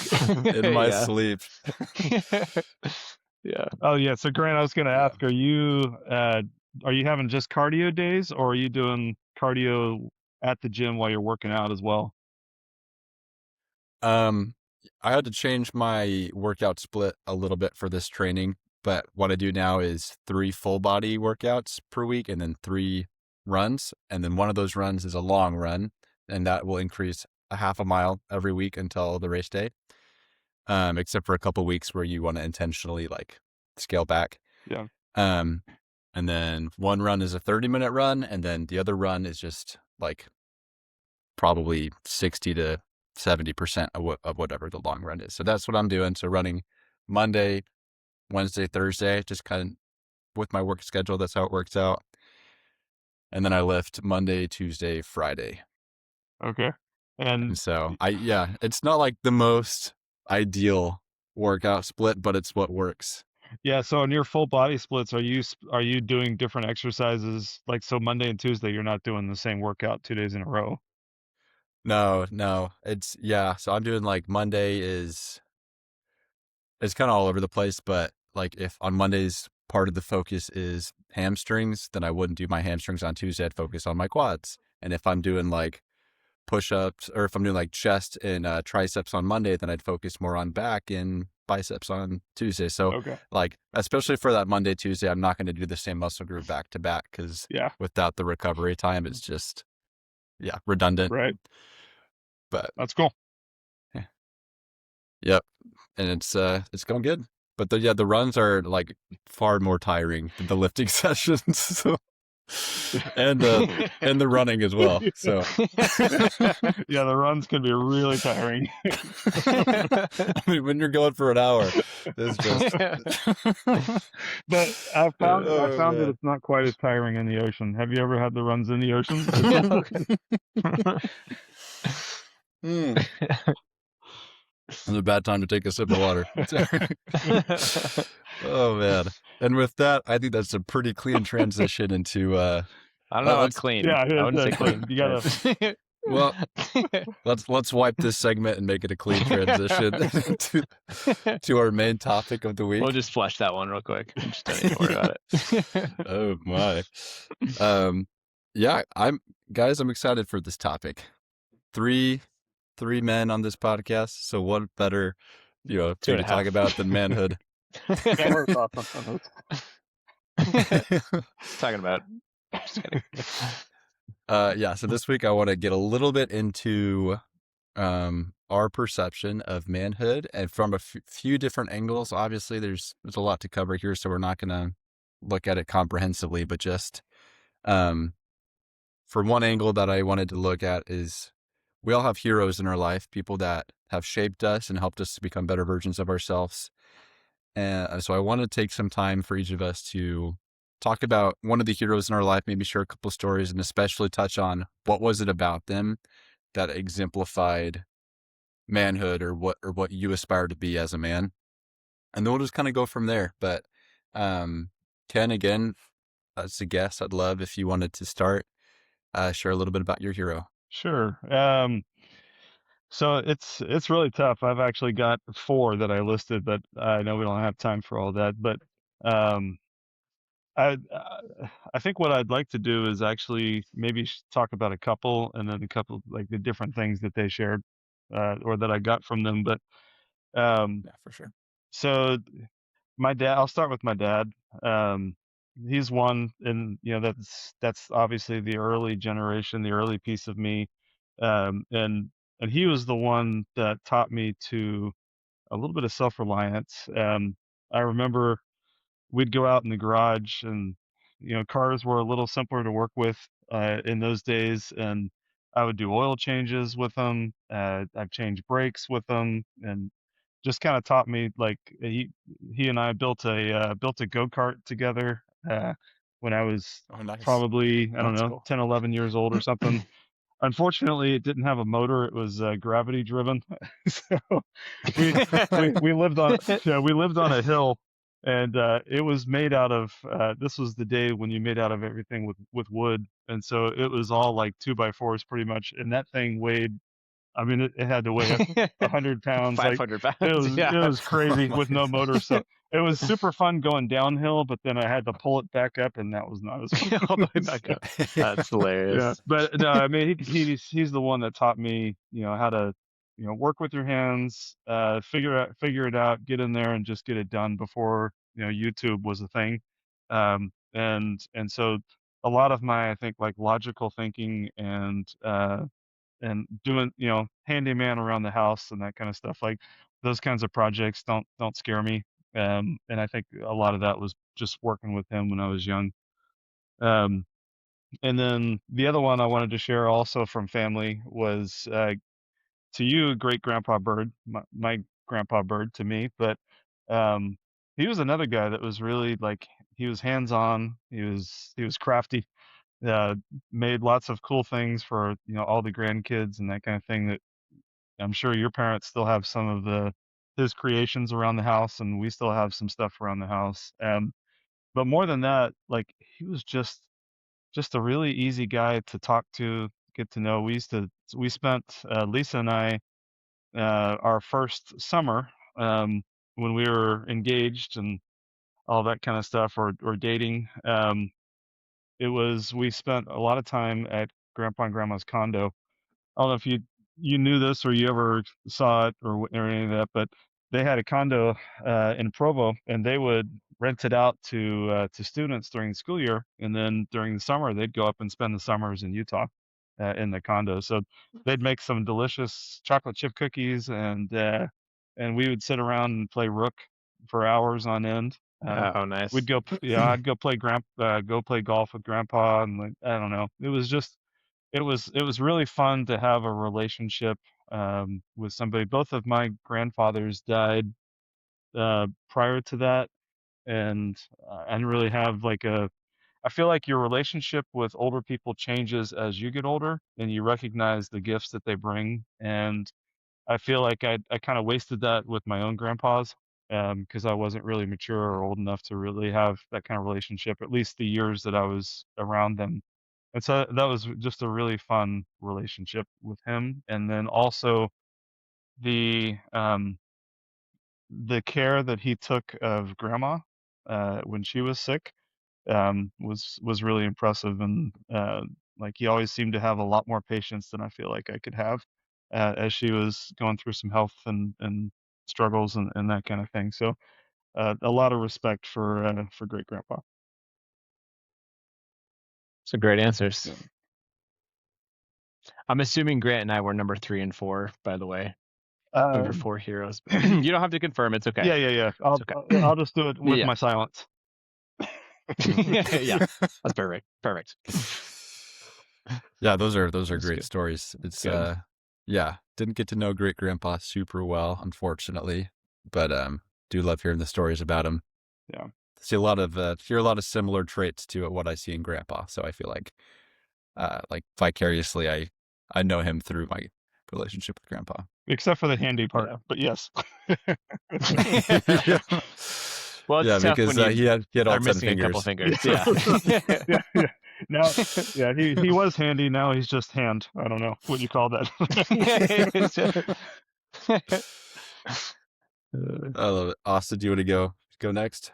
In my sleep. Yeah. Oh yeah. So Grant, I was going to ask, are you having just cardio days, or are you doing cardio at the gym while you're working out as well? I had to change my workout split a little bit for this training, but what I do now is 3 full body workouts per week and then 3 runs. And then one of those runs is a long run, and that will increase a half a mile every week until the race day. Except for a couple weeks where you want to intentionally like scale back. Yeah. And then one run is a 30-minute run, and then the other run is just like probably 60 to 70% of whatever the long run is. So that's what I'm doing. So running Monday, Wednesday, Thursday, just kind of with my work schedule. That's how it works out. And then I lift Monday, Tuesday, Friday. Okay. And And so it's not like the most ideal workout split, but it's what works. yeah, so in your full body splits, are you doing different exercises? Like, so Monday and Tuesday, you're not doing the same workout 2 days in a row. No. So I'm doing like Monday is it's kind of all over the place, but like if on Mondays part of the focus is hamstrings, then I wouldn't do my hamstrings on Tuesday. I'd focus on my quads. And if I'm doing like push-ups, or if I'm doing like chest and triceps on Monday, then I'd focus more on back and biceps on Tuesday. So Okay. like, especially for that Monday, Tuesday, I'm not going to do the same muscle group back to back because Yeah. without the recovery time, it's just, redundant. Right. But That's cool. yep. And it's going good. But the runs are like far more tiring than the lifting sessions. So, and the running as well. So Yeah, the runs can be really tiring. I mean, when you're going for an hour, it's just. But I found that man. it's not quite as tiring in the ocean. Have you ever had the runs in the ocean? It's a bad time to take a sip of water. Oh man! And with that, I think that's a pretty clean transition into. I don't know about clean. Yeah, I wouldn't say clean. clean. You gotta. Well, let's wipe this segment and make it a clean transition to our main topic of the week. We'll just flush that one real quick. I'm just don't even worry about it. Oh my. I'm excited for this topic. Three men on this podcast. So what better, Two to and a talk half. about than manhood? Yeah, we're awesome. Talking about. Just kidding. So this week I want to get a little bit into our perception of manhood, and from a few different angles. Obviously there's a lot to cover here, so we're not going to look at it comprehensively, but just from one angle that I wanted to look at is we all have heroes in our life, people that have shaped us and helped us to become better versions of ourselves. And so I want to take some time for each of us to talk about one of the heroes in our life, maybe share a couple stories, and especially touch on what was it about them that exemplified manhood, or what you aspire to be as a man. And then we'll just kind of go from there. But Ken, again, as a guest, I'd love if you wanted to start, share a little bit about your hero. Sure. So it's really tough. I've actually got 4 that I listed, but I know we don't have time for all that. But um, I I think what I'd like to do is actually maybe talk about a couple, and then a couple like the different things that they shared, or that I got from them. But Yeah, for sure. so my dad. I'll start with my dad. Um, he's one, and that's obviously the early generation, the early piece of me, and and he was the one that taught me to a little bit of self-reliance. I remember we'd go out in the garage, and cars were a little simpler to work with in those days, and I would do oil changes with them. I've changed brakes with them, and just kind of taught me, like, he and I built a go-kart together when I was Oh, nice. probably, I don't That's know, cool. 10, 11 years old or something. Unfortunately, it didn't have a motor. It was gravity driven. So we we lived on we lived on a hill, and it was made out of this was the day when you made out of everything with wood, and so it was all like 2x4s pretty much, and that thing weighed, I mean, it had to weigh 100 pounds. Like, 500 it pounds. was Yeah. it was Oh crazy my. with no motor. So it was super fun going downhill, but then I had to pull it back up, and that was not as fun. All the way back So, up. That's yeah, hilarious. but no, I mean, he's the one that taught me, how to, work with your hands, figure it out, get in there and just get it done before, YouTube was a thing. And so a lot of my, I think, like, logical thinking and doing, handyman around the house and that kind of stuff, like, those kinds of projects don't scare me. And I think a lot of that was just working with him when I was young. Um, and then the other one I wanted to share also from family was, to you, great grandpa Bird, my grandpa Bird to me. But um, he was another guy that was really, like, he was hands on. He was crafty. Uh, Made lots of cool things for, all the grandkids and that kind of thing. That I'm sure your parents still have some of his creations around the house, and we still have some stuff around the house. But more than that, like, he was just a really easy guy to talk to, get to know. We spent, Lisa and I, our first summer, when we were engaged and all that kind of stuff, or dating. We spent a lot of time at Grandpa and Grandma's condo. I don't know if you knew this, or you ever saw it, or any of that, but they had a condo in Provo, and they would rent it out to students during the school year, and then during the summer they'd go up and spend the summers in Utah in the condo. So they'd make some delicious chocolate chip cookies, and we would sit around and play rook for hours on end. Oh, nice. Yeah, I'd go play golf with Grandpa, and, like, I don't know, it was really fun to have a relationship with somebody. Both of my grandfathers died prior to that, and I didn't really have, like, I feel like your relationship with older people changes as you get older, and you recognize the gifts that they bring. And I feel like I kind of wasted that with my own grandpas, because I wasn't really mature or old enough to really have that kind of relationship, at least the years that I was around them. And so that was just a really fun relationship with him. And then also the care that he took of grandma when she was sick, was really impressive. And like, he always seemed to have a lot more patience than I feel like I could have, as she was going through some health and struggles and that kind of thing. So a lot of respect for great grandpa. Some great answers. Yeah. I'm assuming Grant and I were number 3 and 4, by the way, of your Um, 4 heroes. You don't have to confirm. It's okay. yeah. It's okay. I'll just do it with Yeah. my silence. Yeah. That's perfect. Perfect. Yeah, those are That's great good. stories. It's Good. yeah, didn't get to know great grandpa super well, unfortunately, but do love hearing the stories about him. Yeah. See a lot of hear a lot of similar traits to what I see in grandpa, so I feel like vicariously I know him through my relationship with grandpa. Except for the handy part, Yeah. but yes. Yeah. Well, it's Yeah, tough because when you he had all are 10 missing a couple fingers. fingers. Yeah. Yeah. Now, yeah, he was handy. Now he's just hand. I don't know what you call that. I love it. Austin, do you want to go next?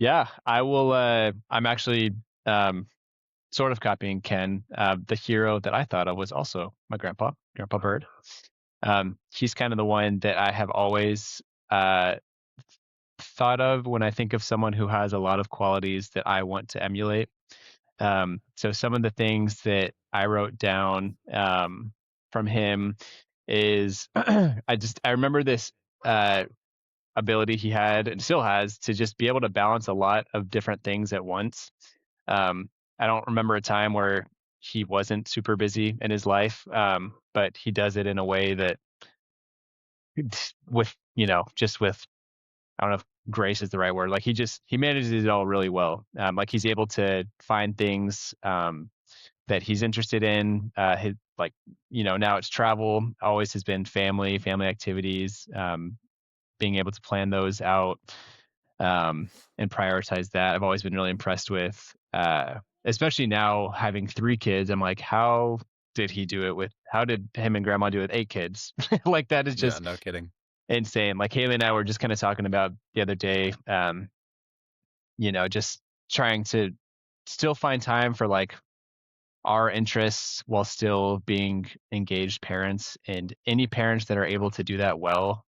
Yeah, I will. I'm actually sort of copying Ken. The hero that I thought of was also my grandpa, Grandpa Bird. He's kind of the one that I have always thought of when I think of someone who has a lot of qualities that I want to emulate. So some of the things that I wrote down from him is I remember this ability he had and still has to just be able to balance a lot of different things at once. I don't remember a time where he wasn't super busy in his life, but he does it in a way that with, just with, I don't know if grace is the right word. Like he manages it all really well. Like he's able to find things that he's interested in. His like, now it's travel. Always has been family activities. Being able to plan those out and prioritize that. I've always been really impressed with, especially now having 3 kids. I'm like, how did him and grandma do it with 8 kids? Like that is Yeah, just no kidding. insane. Like Haley and I were just kind of talking about the other day, just trying to still find time for like our interests while still being engaged parents, and any parents that are able to do that well,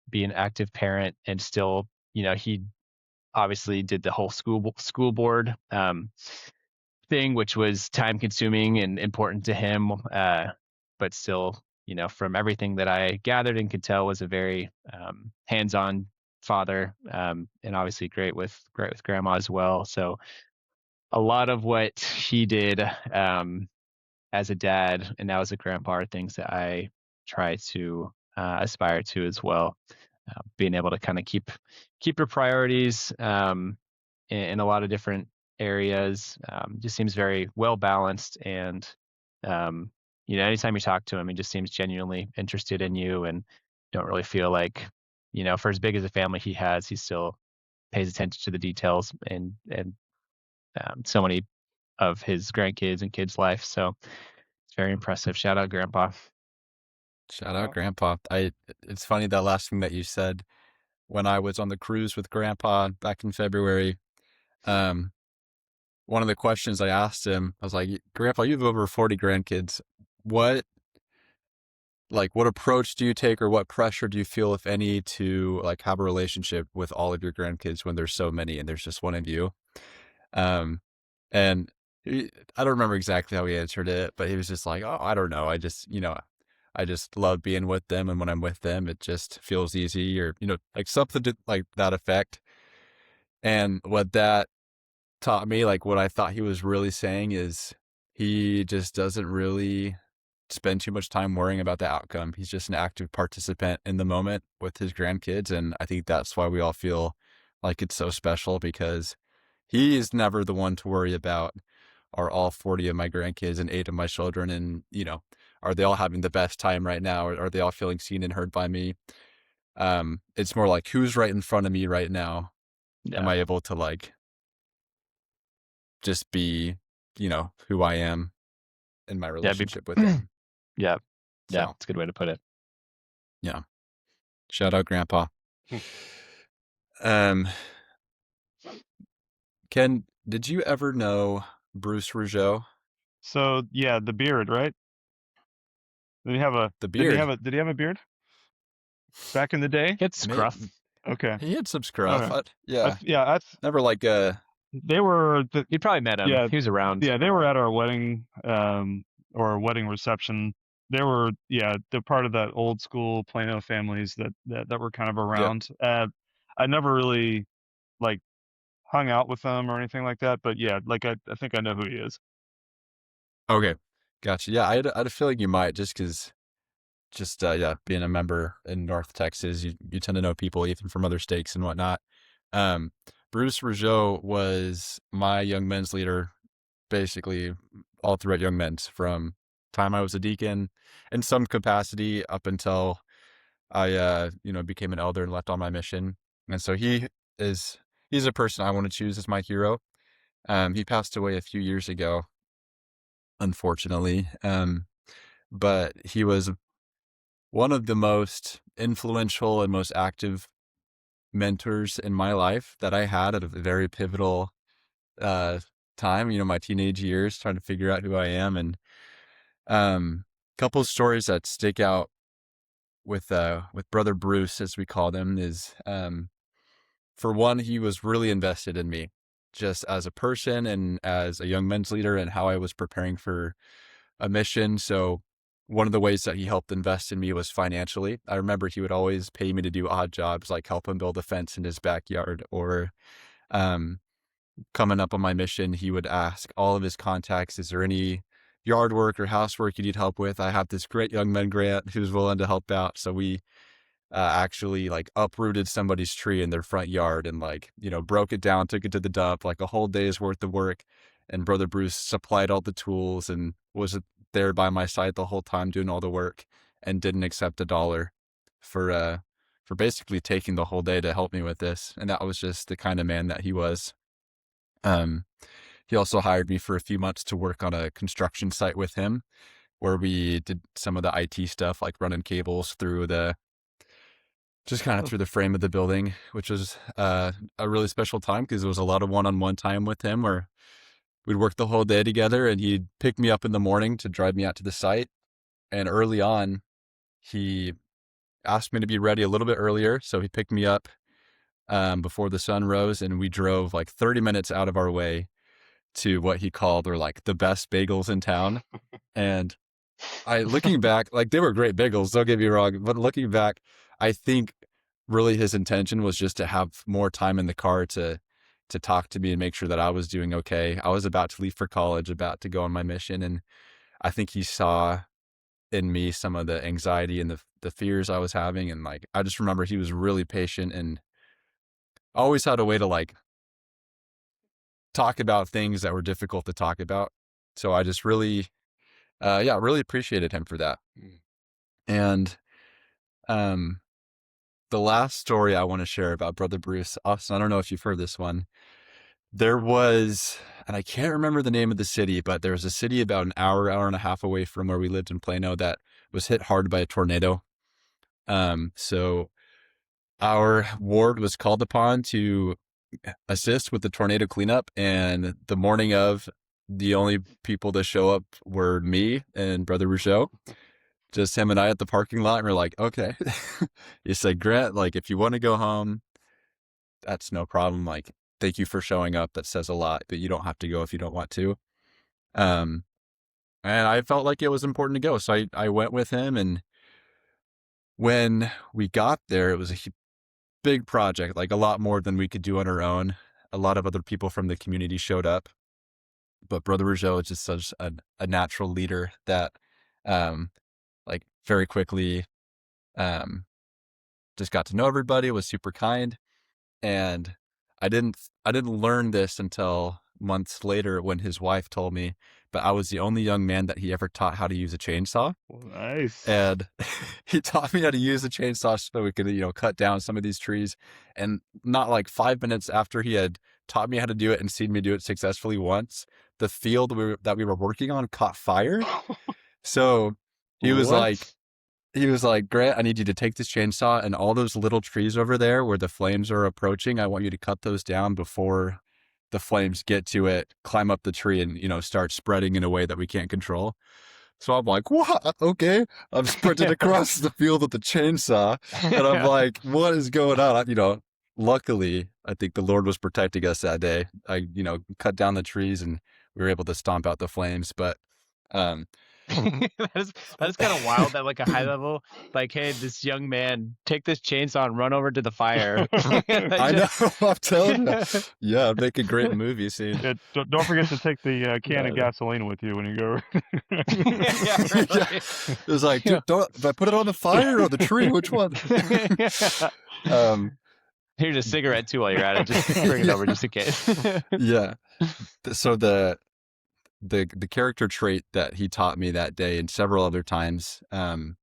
be an active parent and still, he obviously did the whole school board thing, which was time consuming and important to him, but still, from everything that I gathered and could tell, was a very hands-on father, and obviously great with grandma as well. So a lot of what he did as a dad and now as a grandpa are things that I try to aspire to as well. Being able to kind of keep your priorities in a lot of different areas. Just seems very well balanced, and anytime you talk to him, he just seems genuinely interested in you, and don't really feel like, for as big as a family he has, he still pays attention to the details and so many of his grandkids and kids' life. So it's very impressive. Shout out, Grandpa. Shout out Grandpa. It's funny that last thing that you said. When I was on the cruise with Grandpa back in February, um, one of the questions I asked him, I was like, Grandpa, you have over 40 grandkids. What what approach do you take, or what pressure do you feel, if any, to like have a relationship with all of your grandkids when there's so many and there's just one of you? Um, and I don't remember exactly how he answered it, but he was just like, oh, I don't know. I just love being with them. And when I'm with them, it just feels easy, or, like something to like that effect. And what that taught me, like what I thought he was really saying, is he just doesn't really spend too much time worrying about the outcome. He's just an active participant in the moment with his grandkids. And I think that's why we all feel like it's so special, because he is never the one to worry about, are all 40 of my grandkids and 8 of my children, and, are they all having the best time right now? Or are they all feeling seen and heard by me? It's more like, who's right in front of me right now? Am Yeah. I able to just be, who I am in my relationship with them? Yeah. Yeah. So, It's a good way to put it. yeah. Shout out Grandpa. Um, Ken, did you ever know Bruce Rougeau? So yeah, the beard, right? Did he have a The did he beard. have a did he have a beard back in the day? It's May, scruff. Okay. he had some scruff. Okay. Yeah. Yeah, Never they were You probably met him. yeah, He was around. yeah, they were at our wedding or wedding reception. They were they're part of that old school Plano families that were kind of yep. around. I never really like hung out with them or anything like that, but yeah, like I think I know who he is. Okay. Gotcha. Yeah, I had a feeling you might, just because, yeah, being a member in North Texas, you tend to know people even from other states and whatnot. Um, Bruce Rougeau was my young men's leader, basically all throughout young men's, from time I was a deacon in some capacity up until I, became an elder and left on my mission. And so he's a person I want to choose as my hero. He passed away a few years ago, unfortunately. But he was one of the most influential and most active mentors in my life that I had at a very pivotal uh, time, my teenage years, trying to figure out who I am. And couple of stories that stick out with Brother Bruce, as we called him, is for one, he was really invested in me, just as a person and as a young men's leader, and how I was preparing for a mission. So one of the ways that he helped invest in me was financially. I remember he would always pay me to do odd jobs, like help him build a fence in his backyard, or um, coming up on my mission, he would ask all of his contacts, is there any yard work or housework you need help with? I have this great young man grant who's willing to help out. So we actually like uprooted somebody's tree in their front yard and like, broke it down, took it to the dump, like a whole day's worth of work. And Brother Bruce supplied all the tools and was there by my side the whole time doing all the work and didn't accept $1 for basically taking the whole day to help me with this. And that was just the kind of man that he was. Um, he also hired me for a few months to work on a construction site with him where we did some of the IT stuff, like running cables through just kind of through the frame of the building, which was a really special time because there was a lot of one-on-one time with him where we'd work the whole day together and he'd pick me up in the morning to drive me out to the site. And early on, he asked me to be ready a little bit earlier. So he picked me up before the sun rose and we drove like 30 minutes out of our way to what he called or like the best bagels in town. And looking back, like they were great bagels, don't get me wrong, but looking back, I think really his intention was just to have more time in the car to talk to me and make sure that I was doing okay. I was about to leave for college, about to go on my mission. And I think he saw in me some of the anxiety and the fears I was having. And like, I just remember he was really patient and always had a way to like talk about things that were difficult to talk about. So I just really, really appreciated him for that. And the last story I want to share about Brother Bruce, Austin, I don't know if you've heard this one. There was, and I can't remember the name of the city, but there was a city about an hour and a half away from where we lived in Plano that was hit hard by a tornado. So our ward was called upon to assist with the tornado cleanup. And the morning of, the only people to show up were me and Brother Rougeau. Just him and I at the parking lot. And we're like, okay. He said, Grant, like, if you want to go home, that's no problem. Like, thank you for showing up. That says a lot, but you don't have to go if you don't want to. And I felt like it was important to go. So I went with him. And when we got there, it was a big project, like a lot more than we could do on our own. A lot of other people from the community showed up, but Brother Rougeau is just such a natural leader that, like very quickly, just got to know everybody, was super kind. And I didn't learn this until months later when his wife told me, but I was the only young man that he ever taught how to use a chainsaw. Nice. And he taught me how to use a chainsaw so we could, cut down some of these trees. And not like 5 minutes after he had taught me how to do it and seen me do it successfully once, the field that we were working on caught fire. So he was like, Grant, I need you to take this chainsaw and all those little trees over there where the flames are approaching, I want you to cut those down before the flames get to it, climb up the tree and, start spreading in a way that we can't control. So I'm like, what? Okay. I'm sprinting across the field with the chainsaw. And I'm like, what is going on? Luckily, I think the Lord was protecting us that day. I, cut down the trees and we were able to stomp out the flames. But, that is kind of wild at like a high level. Like, hey, this young man, take this chainsaw and run over to the fire. I know. I'm telling you. Yeah, make a great movie scene. Yeah, don't forget to take the can of gasoline with you when you go. Yeah, really. Yeah. It was like, dude, if I put it on the fire or the tree, which one? Here's a cigarette too while you're at it. Just bring it over just in case. Yeah. So the character trait that he taught me that day and several other times, and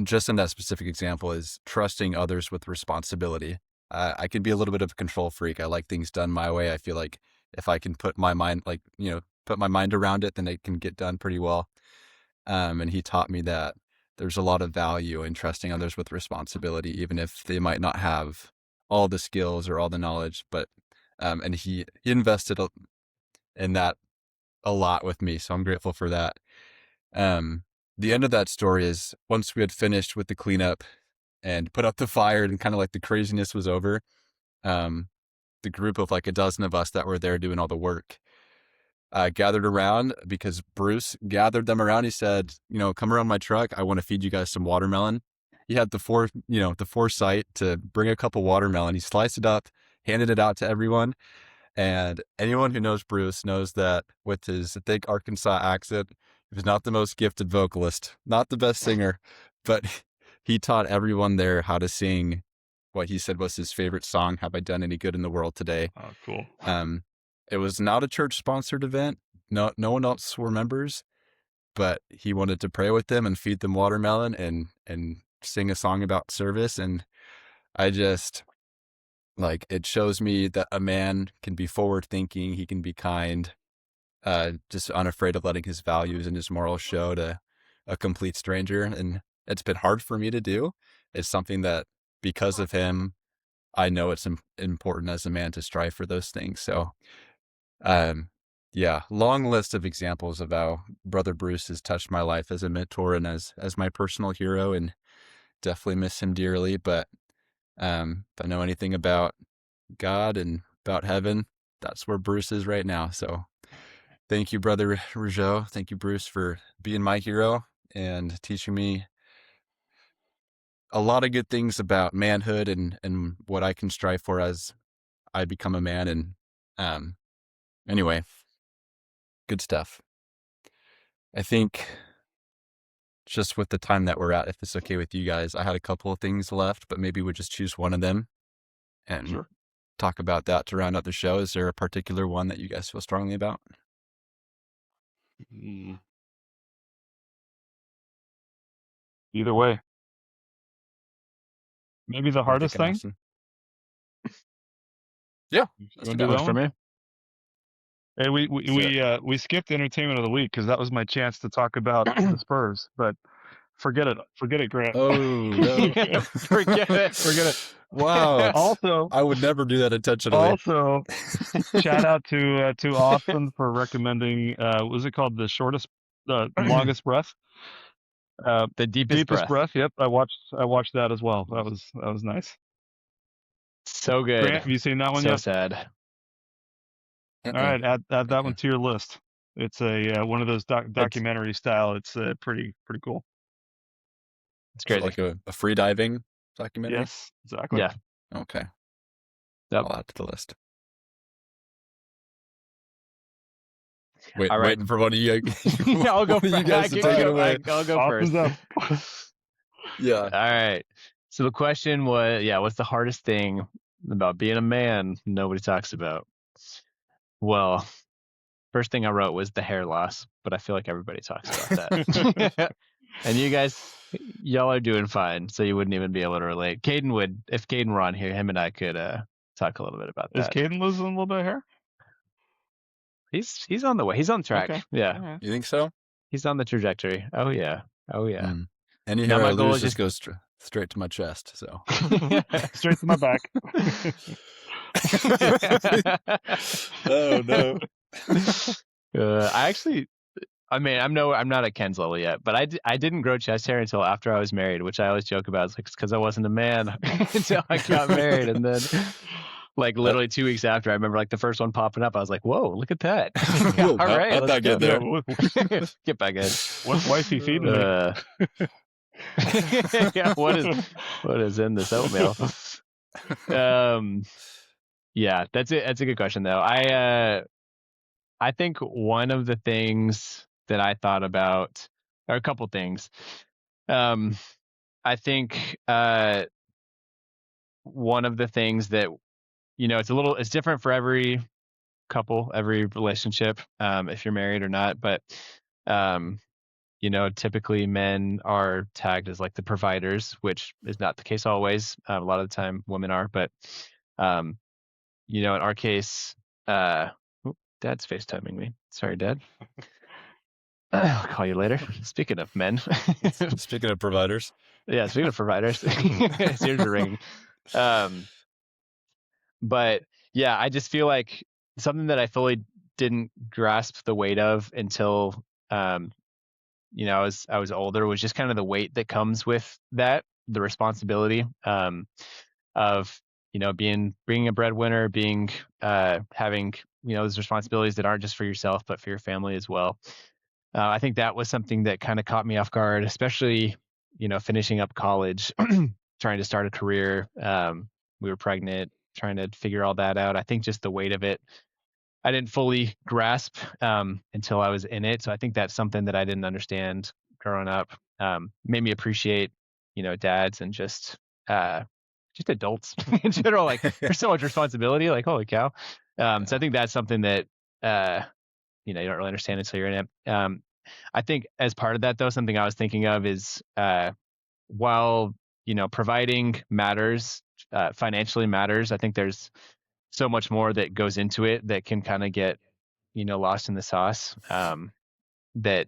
just in that specific example, is trusting others with responsibility. I can be a little bit of a control freak. I like things done my way. I feel like if I can put my mind, put my mind around it, then it can get done pretty well. And he taught me that there's a lot of value in trusting others with responsibility, even if they might not have all the skills or all the knowledge. But and he invested in that a lot with me, so I'm grateful for that. The end of that story is once we had finished with the cleanup and put out the fire and kind of like the craziness was over, the group of like a dozen of us that were there doing all the work, gathered around because Bruce gathered them around. He said, come around my truck. I want to feed you guys some watermelon. He had the foresight to bring a couple watermelon. He sliced it up, handed it out to everyone. And anyone who knows Bruce knows that with his thick Arkansas accent, he was not the most gifted vocalist, not the best singer, but he taught everyone there how to sing what he said was his favorite song, Have I Done Any Good in the World Today? Oh, cool. It was not a church-sponsored event. No one else were members, but he wanted to pray with them and feed them watermelon and sing a song about service. And I just, it shows me that a man can be forward-thinking, he can be kind, just unafraid of letting his values and his morals show to a complete stranger. And it's been hard for me to do. It's something that, because of him, I know it's important as a man to strive for those things. So, long list of examples of how Brother Bruce has touched my life as a mentor and as my personal hero, and definitely miss him dearly. But if I know anything about God and about heaven, that's where Bruce is right now. So thank you, Brother Rougeau. Thank you, Bruce, for being my hero and teaching me a lot of good things about manhood and what I can strive for as I become a man. And anyway, good stuff. I think just with the time that we're at, if it's okay with you guys, I had a couple of things left, but maybe we just choose one of them and talk about that to round out the show. Is there a particular one that you guys feel strongly about? Either way. Maybe the hardest thing? Yeah. You want to do that one? For me? Hey, we skipped entertainment of the week because that was my chance to talk about the Spurs, but forget it, Grant. Oh, no. Forget it. Wow. Also, I would never do that intentionally. Also, shout out to Austin for recommending, was it called the longest breath? The deepest breath. Yep, I watched that as well. That was nice. So good. Grant, have you seen that one yet? So sad. All right, add that one to your list. It's a one of those documentary style. It's pretty cool. It's great. Like a free diving documentary? Yes, exactly. Yeah. Okay. Yep. I'll add to the list. All right. Waiting for one of you. I'll go. You guys to take it away. I'll go first. Yeah. All right. So the question was, what's the hardest thing about being a man nobody talks about? Well, first thing I wrote was the hair loss, but I feel like everybody talks about that. And you guys, y'all are doing fine, so you wouldn't even be able to relate. Caden would, if Caden were on here, him and I could talk a little bit about that. Is Caden losing a little bit of hair? He's on the way. He's on track. Okay. Yeah. Right. You think so? He's on the trajectory. Oh yeah. Any Now hair my I goal lose is just goes straight to my chest. So Straight to my back. Oh no. I'm not at Ken's level yet, but I didn't grow chest hair until after I was married, which I always joke about. It's like, because I wasn't a man until I got married, and then literally 2 weeks after, I remember the first one popping up. I was like, "Whoa, look at that!" All right, how'd that get there? Get back in. What's wifey feeding me? Yeah, what is in this oatmeal? Yeah, that's it. That's a good question though. I think one of the things that I thought about, or a couple things. I think one of the things that, it's different for every couple, every relationship, if you're married or not, but typically men are tagged as the providers, which is not the case always. A lot of the time women are, but in our case, Dad's FaceTiming me. Sorry, Dad. I'll call you later. Speaking of men. Speaking of providers. Yeah, speaking of providers. His ears are ringing. But yeah, I just feel like something that I fully didn't grasp the weight of until I was older was just kind of the weight that comes with that, the responsibility of being a breadwinner, having those responsibilities that aren't just for yourself, but for your family as well. I think that was something that kind of caught me off guard, especially, finishing up college, trying to start a career. We were pregnant, trying to figure all that out. I think just the weight of it, I didn't fully grasp until I was in it. So I think that's something that I didn't understand growing up. Made me appreciate, dads and just adults in general. Like there's so much responsibility. Like holy cow. So I think that's something that uh, you don't really understand until you're in it. I think as part of that, though, something I was thinking of is while providing matters, financially matters. I think there's so much more that goes into it that can kind of get lost in the sauce. That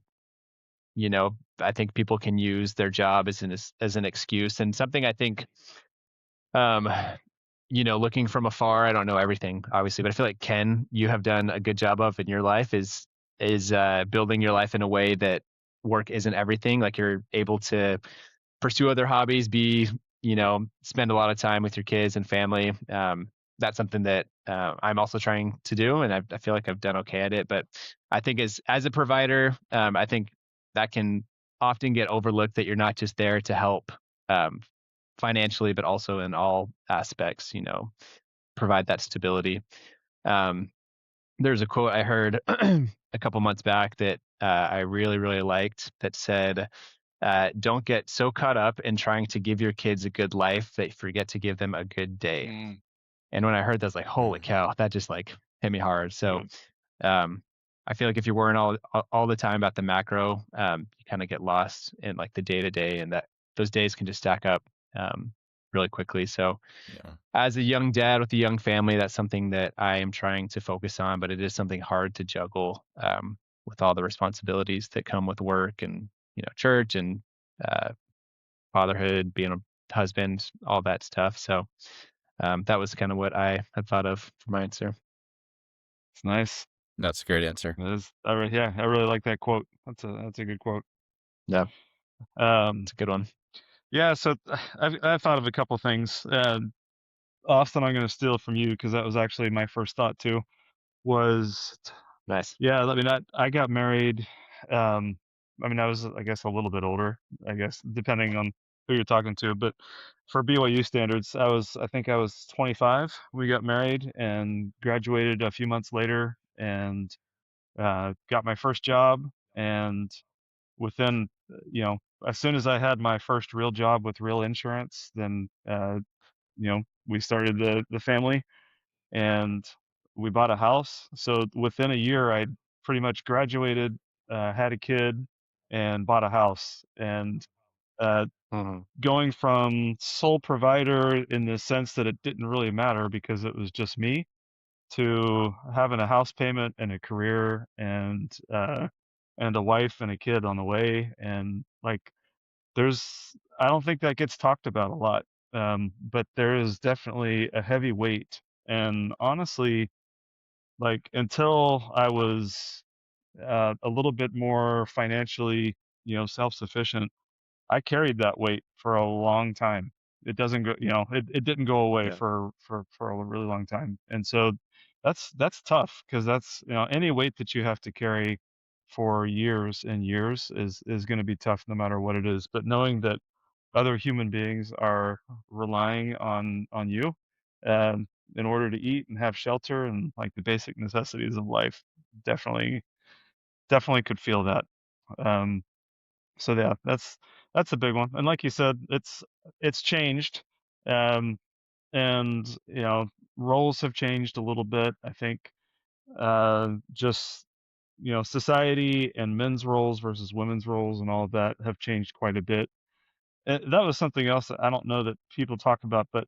I think people can use their job as an excuse, and something I think um, looking from afar, I don't know everything, obviously, but I feel like Ken, you have done a good job of in your life is building your life in a way that work isn't everything. Like you're able to pursue other hobbies, spend a lot of time with your kids and family. That's something that I'm also trying to do, and I feel like I've done okay at it. But I think as a provider, I think that can often get overlooked that you're not just there to help um, financially, but also in all aspects. Provide that stability. Um, there's a quote I heard a couple months back that I really, really liked that said, "Don't get so caught up in trying to give your kids a good life that you forget to give them a good day." Mm, And when I heard that, I was like, "Holy cow!" That just like hit me hard. So yeah. um, I feel like if you're worrying all the time about the macro, you kind of get lost in like the day to day, and that those days can just stack up um, really quickly. So Yeah. as a young dad with a young family, that's something that I am trying to focus on, but it is something hard to juggle with all the responsibilities that come with work and church and uh, fatherhood, being a husband, all that stuff. So that was kind of what I had thought of for my answer. It's nice. That's a great answer. It is. Yeah, I really like that quote. That's a good quote. Yeah, Um, it's a good one. yeah. So I've thought of a couple things. Austin, I'm going to steal from you because that was actually my first thought too. Was Nice. Yeah, I mean, I got married. Um, I mean, I was, I guess, a little bit older, I guess, depending on who you're talking to. But for BYU standards, I think I was 25. We got married and graduated a few months later, and got my first job. And within, as soon as I had my first real job with real insurance, then, we started the family and we bought a house. So within a year, I pretty much graduated, had a kid, and bought a house. And uh, Mhm. going from sole provider in the sense that it didn't really matter because it was just me, to having a house payment and a career and a wife and a kid on the way. And like, I don't think that gets talked about a lot, but there is definitely a heavy weight. And honestly, like until I was a little bit more financially, self-sufficient, I carried that weight for a long time. It doesn't go, it didn't go away Yeah. for a really long time. And so that's tough because that's, any weight that you have to carry for years and years is going to be tough no matter what it is. But knowing that other human beings are relying on you um, in order to eat and have shelter and like the basic necessities of life, definitely definitely could feel that. Um, so yeah, that's a big one. And like you said, it's changed, um, and roles have changed a little bit. I think just society and men's roles versus women's roles and all of that have changed quite a bit. And that was something else that I don't know that people talk about, but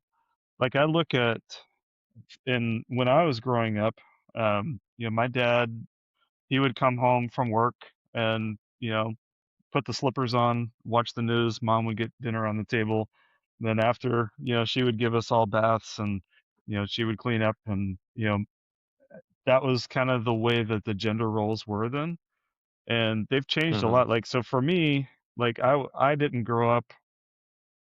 like I look at in when I was growing up, my dad, he would come home from work and put the slippers on, watch the news. Mom would get dinner on the table. Then after, she would give us all baths and, she would clean up and, that was kind of the way that the gender roles were then. And they've changed a Hmm. lot. Like, so for me, like I didn't grow up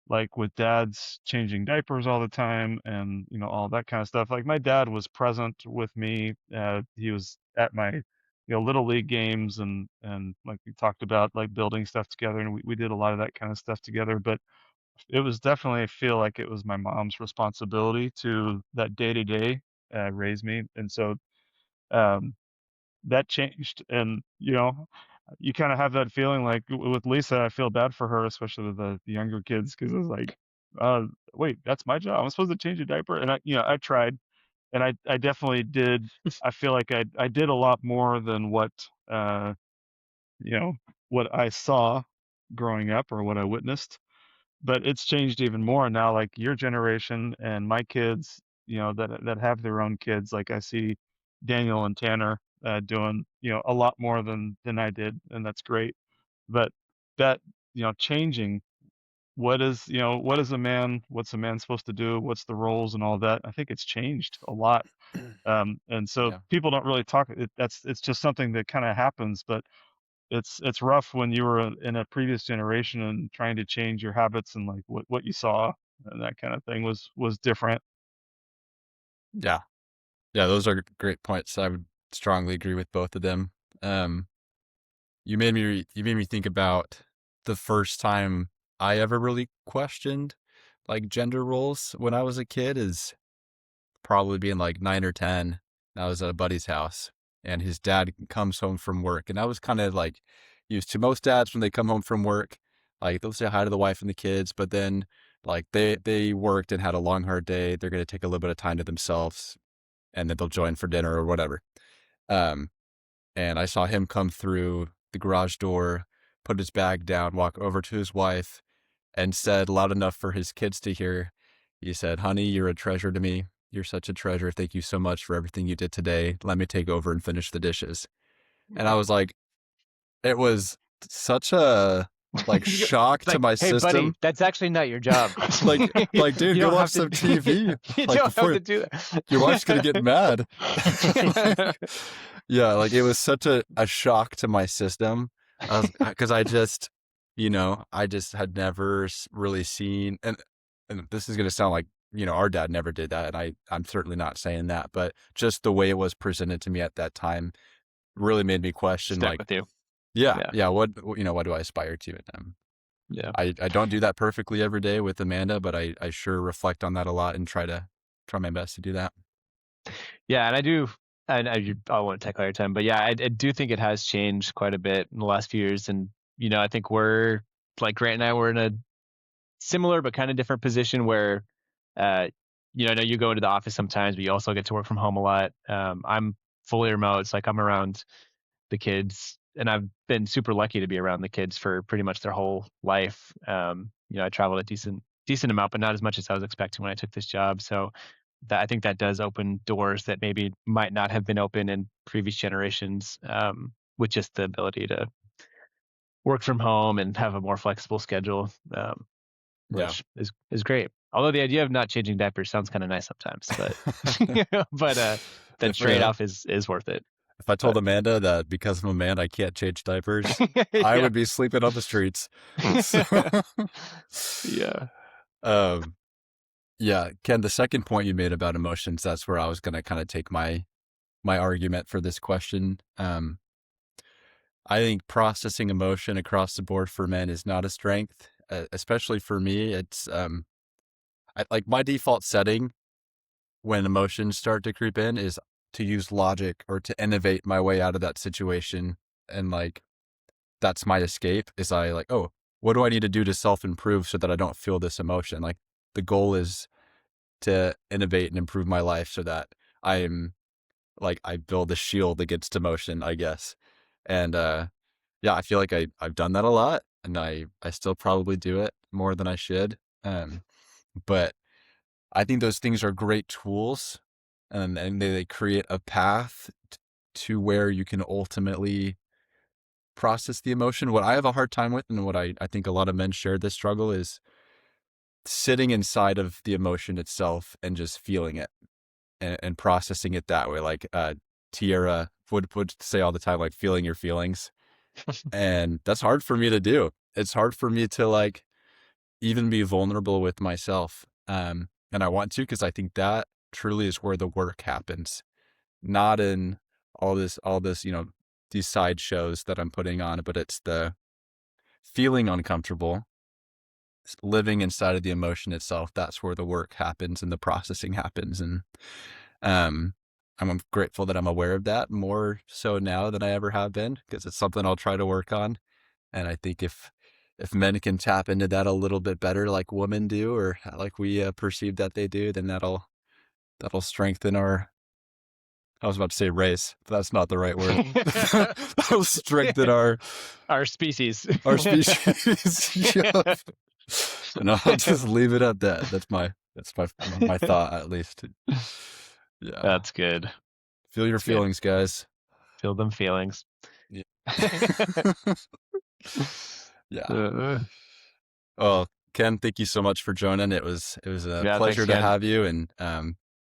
like with dads changing diapers all the time and all that kind of stuff. Like my dad was present with me. He was at my little league games and like we talked about like building stuff together, and we did a lot of that kind of stuff together. But it was definitely, I feel like it was my mom's responsibility to that day to day raise me. And so um that changed. And you kind of have that feeling like with Lisa, I feel bad for her, especially with the younger kids, because it's like, wait, that's my job. I'm supposed to change a diaper. And I tried, and I definitely did. I feel like I did a lot more than uh, what I saw growing up or what I witnessed. But it's changed even more now. Like your generation and my kids, that have their own kids. Like I see Daniel and Tanner doing a lot more than I did, and that's great. But that changing what's a man supposed to do, what's the roles and all that. I think it's changed a lot. And so Yeah. people don't really talk. It's just something that kind of happens, but it's rough when you were in a previous generation and trying to change your habits, and like what you saw and that kind of thing was different. Yeah. Yeah, those are great points. I would strongly agree with both of them. Um, you made me think about the first time I ever really questioned like gender roles when I was a kid is probably being like 9 or 10. I was at a buddy's house, and his dad comes home from work, and I was kind of like used to most dads when they come home from work, like they'll say hi to the wife and the kids, but then like they worked and had a long hard day. They're gonna take a little bit of time to themselves, and then they'll join for dinner or whatever. Um, and I saw him come through the garage door, put his bag down, walk over to his wife, and said loud enough for his kids to hear, he said, "Honey, you're a treasure to me. You're such a treasure. Thank you so much for everything you did today. Let me take over and finish the dishes." And I was like, it was such a like shock It's to like, my hey, buddy, system. that's actually not your job. Like, You dude, go don't watch have to. some TV. You Like don't have before to do that. your wife's gonna get mad. Like, yeah, like it was such a shock to my system. Because I just had never really seen, and this is gonna sound like, our dad never did that, and I'm certainly not saying that, but just the way it was presented to me at that time really made me question, Stuck like, with you. yeah, Yeah. yeah, what do I aspire to? And Yeah. I don't do that perfectly every day with Amanda, but I sure reflect on that a lot and try my best to do that. Yeah, and I do, and I won't take all your time, but yeah, I do think it has changed quite a bit in the last few years, and I think we're like Grant and I were in a similar but kind of different position where, uh, I know you go into the office sometimes, but you also get to work from home a lot. I'm fully remote. It's like I'm around the kids, and I've been super lucky to be around the kids for pretty much their whole life. I traveled a decent amount, but not as much as I was expecting when I took this job. So that I think that does open doors that maybe might not have been open in previous generations, with just the ability to work from home and have a more flexible schedule, Yeah. which is great. Although the idea of not changing diapers sounds kind of nice sometimes, but but the If trade off is worth it. If I told But Amanda that because I'm a man I can't change diapers, I yeah. would be sleeping on the streets. So, Yeah. um, yeah, Ken, the second point you made about emotions, that's where I was gonna kind of take my argument for this question. I think processing emotion across the board for men is not a strength, especially for me. It's like my default setting when emotions start to creep in is to use logic or to innovate my way out of that situation, and like that's my escape. Is I like, oh, what do I need to do to self-improve so that I don't feel this emotion? Like the goal is to innovate and improve my life so that I'm like, I build a shield against emotion, I guess. And yeah, I feel like I've done that a lot, and I still probably do it more than I should. But I think those things are great tools, and they create a path to where you can ultimately process the emotion. What I have a hard time with, and what I think a lot of men share this struggle, is sitting inside of the emotion itself and just feeling it, and processing it that way. Like Tierra would say all the time, like feeling your feelings. And that's hard for me to do. It's hard for me to like, even be vulnerable with myself. And I want to, because I think that truly is where the work happens, not in all this, these side shows that I'm putting on, but it's the feeling uncomfortable, living inside of the emotion itself. That's where the work happens and the processing happens. And I'm grateful that I'm aware of that more so now than I ever have been, because it's something I'll try to work on. And I think if men can tap into that a little bit better, like women do, or like we perceive that they do, then that'll strengthen our. I was about to say race, but that's not the right word. That'll strengthen our species. species. Yup. And I'll just leave it at that. That's my thought, at least. Yeah. That's good. Feel your That's good. feelings, guys. Feel them feelings. Yeah. Yeah. Well, Ken, thank you so much for joining. It was a pleasure to have you, and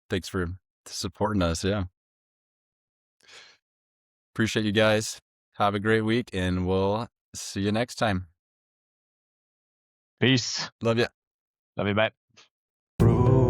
thanks for supporting us. Yeah. Appreciate you guys. Have a great week, and we'll see you next time. Peace. Love you. Love you. Bye.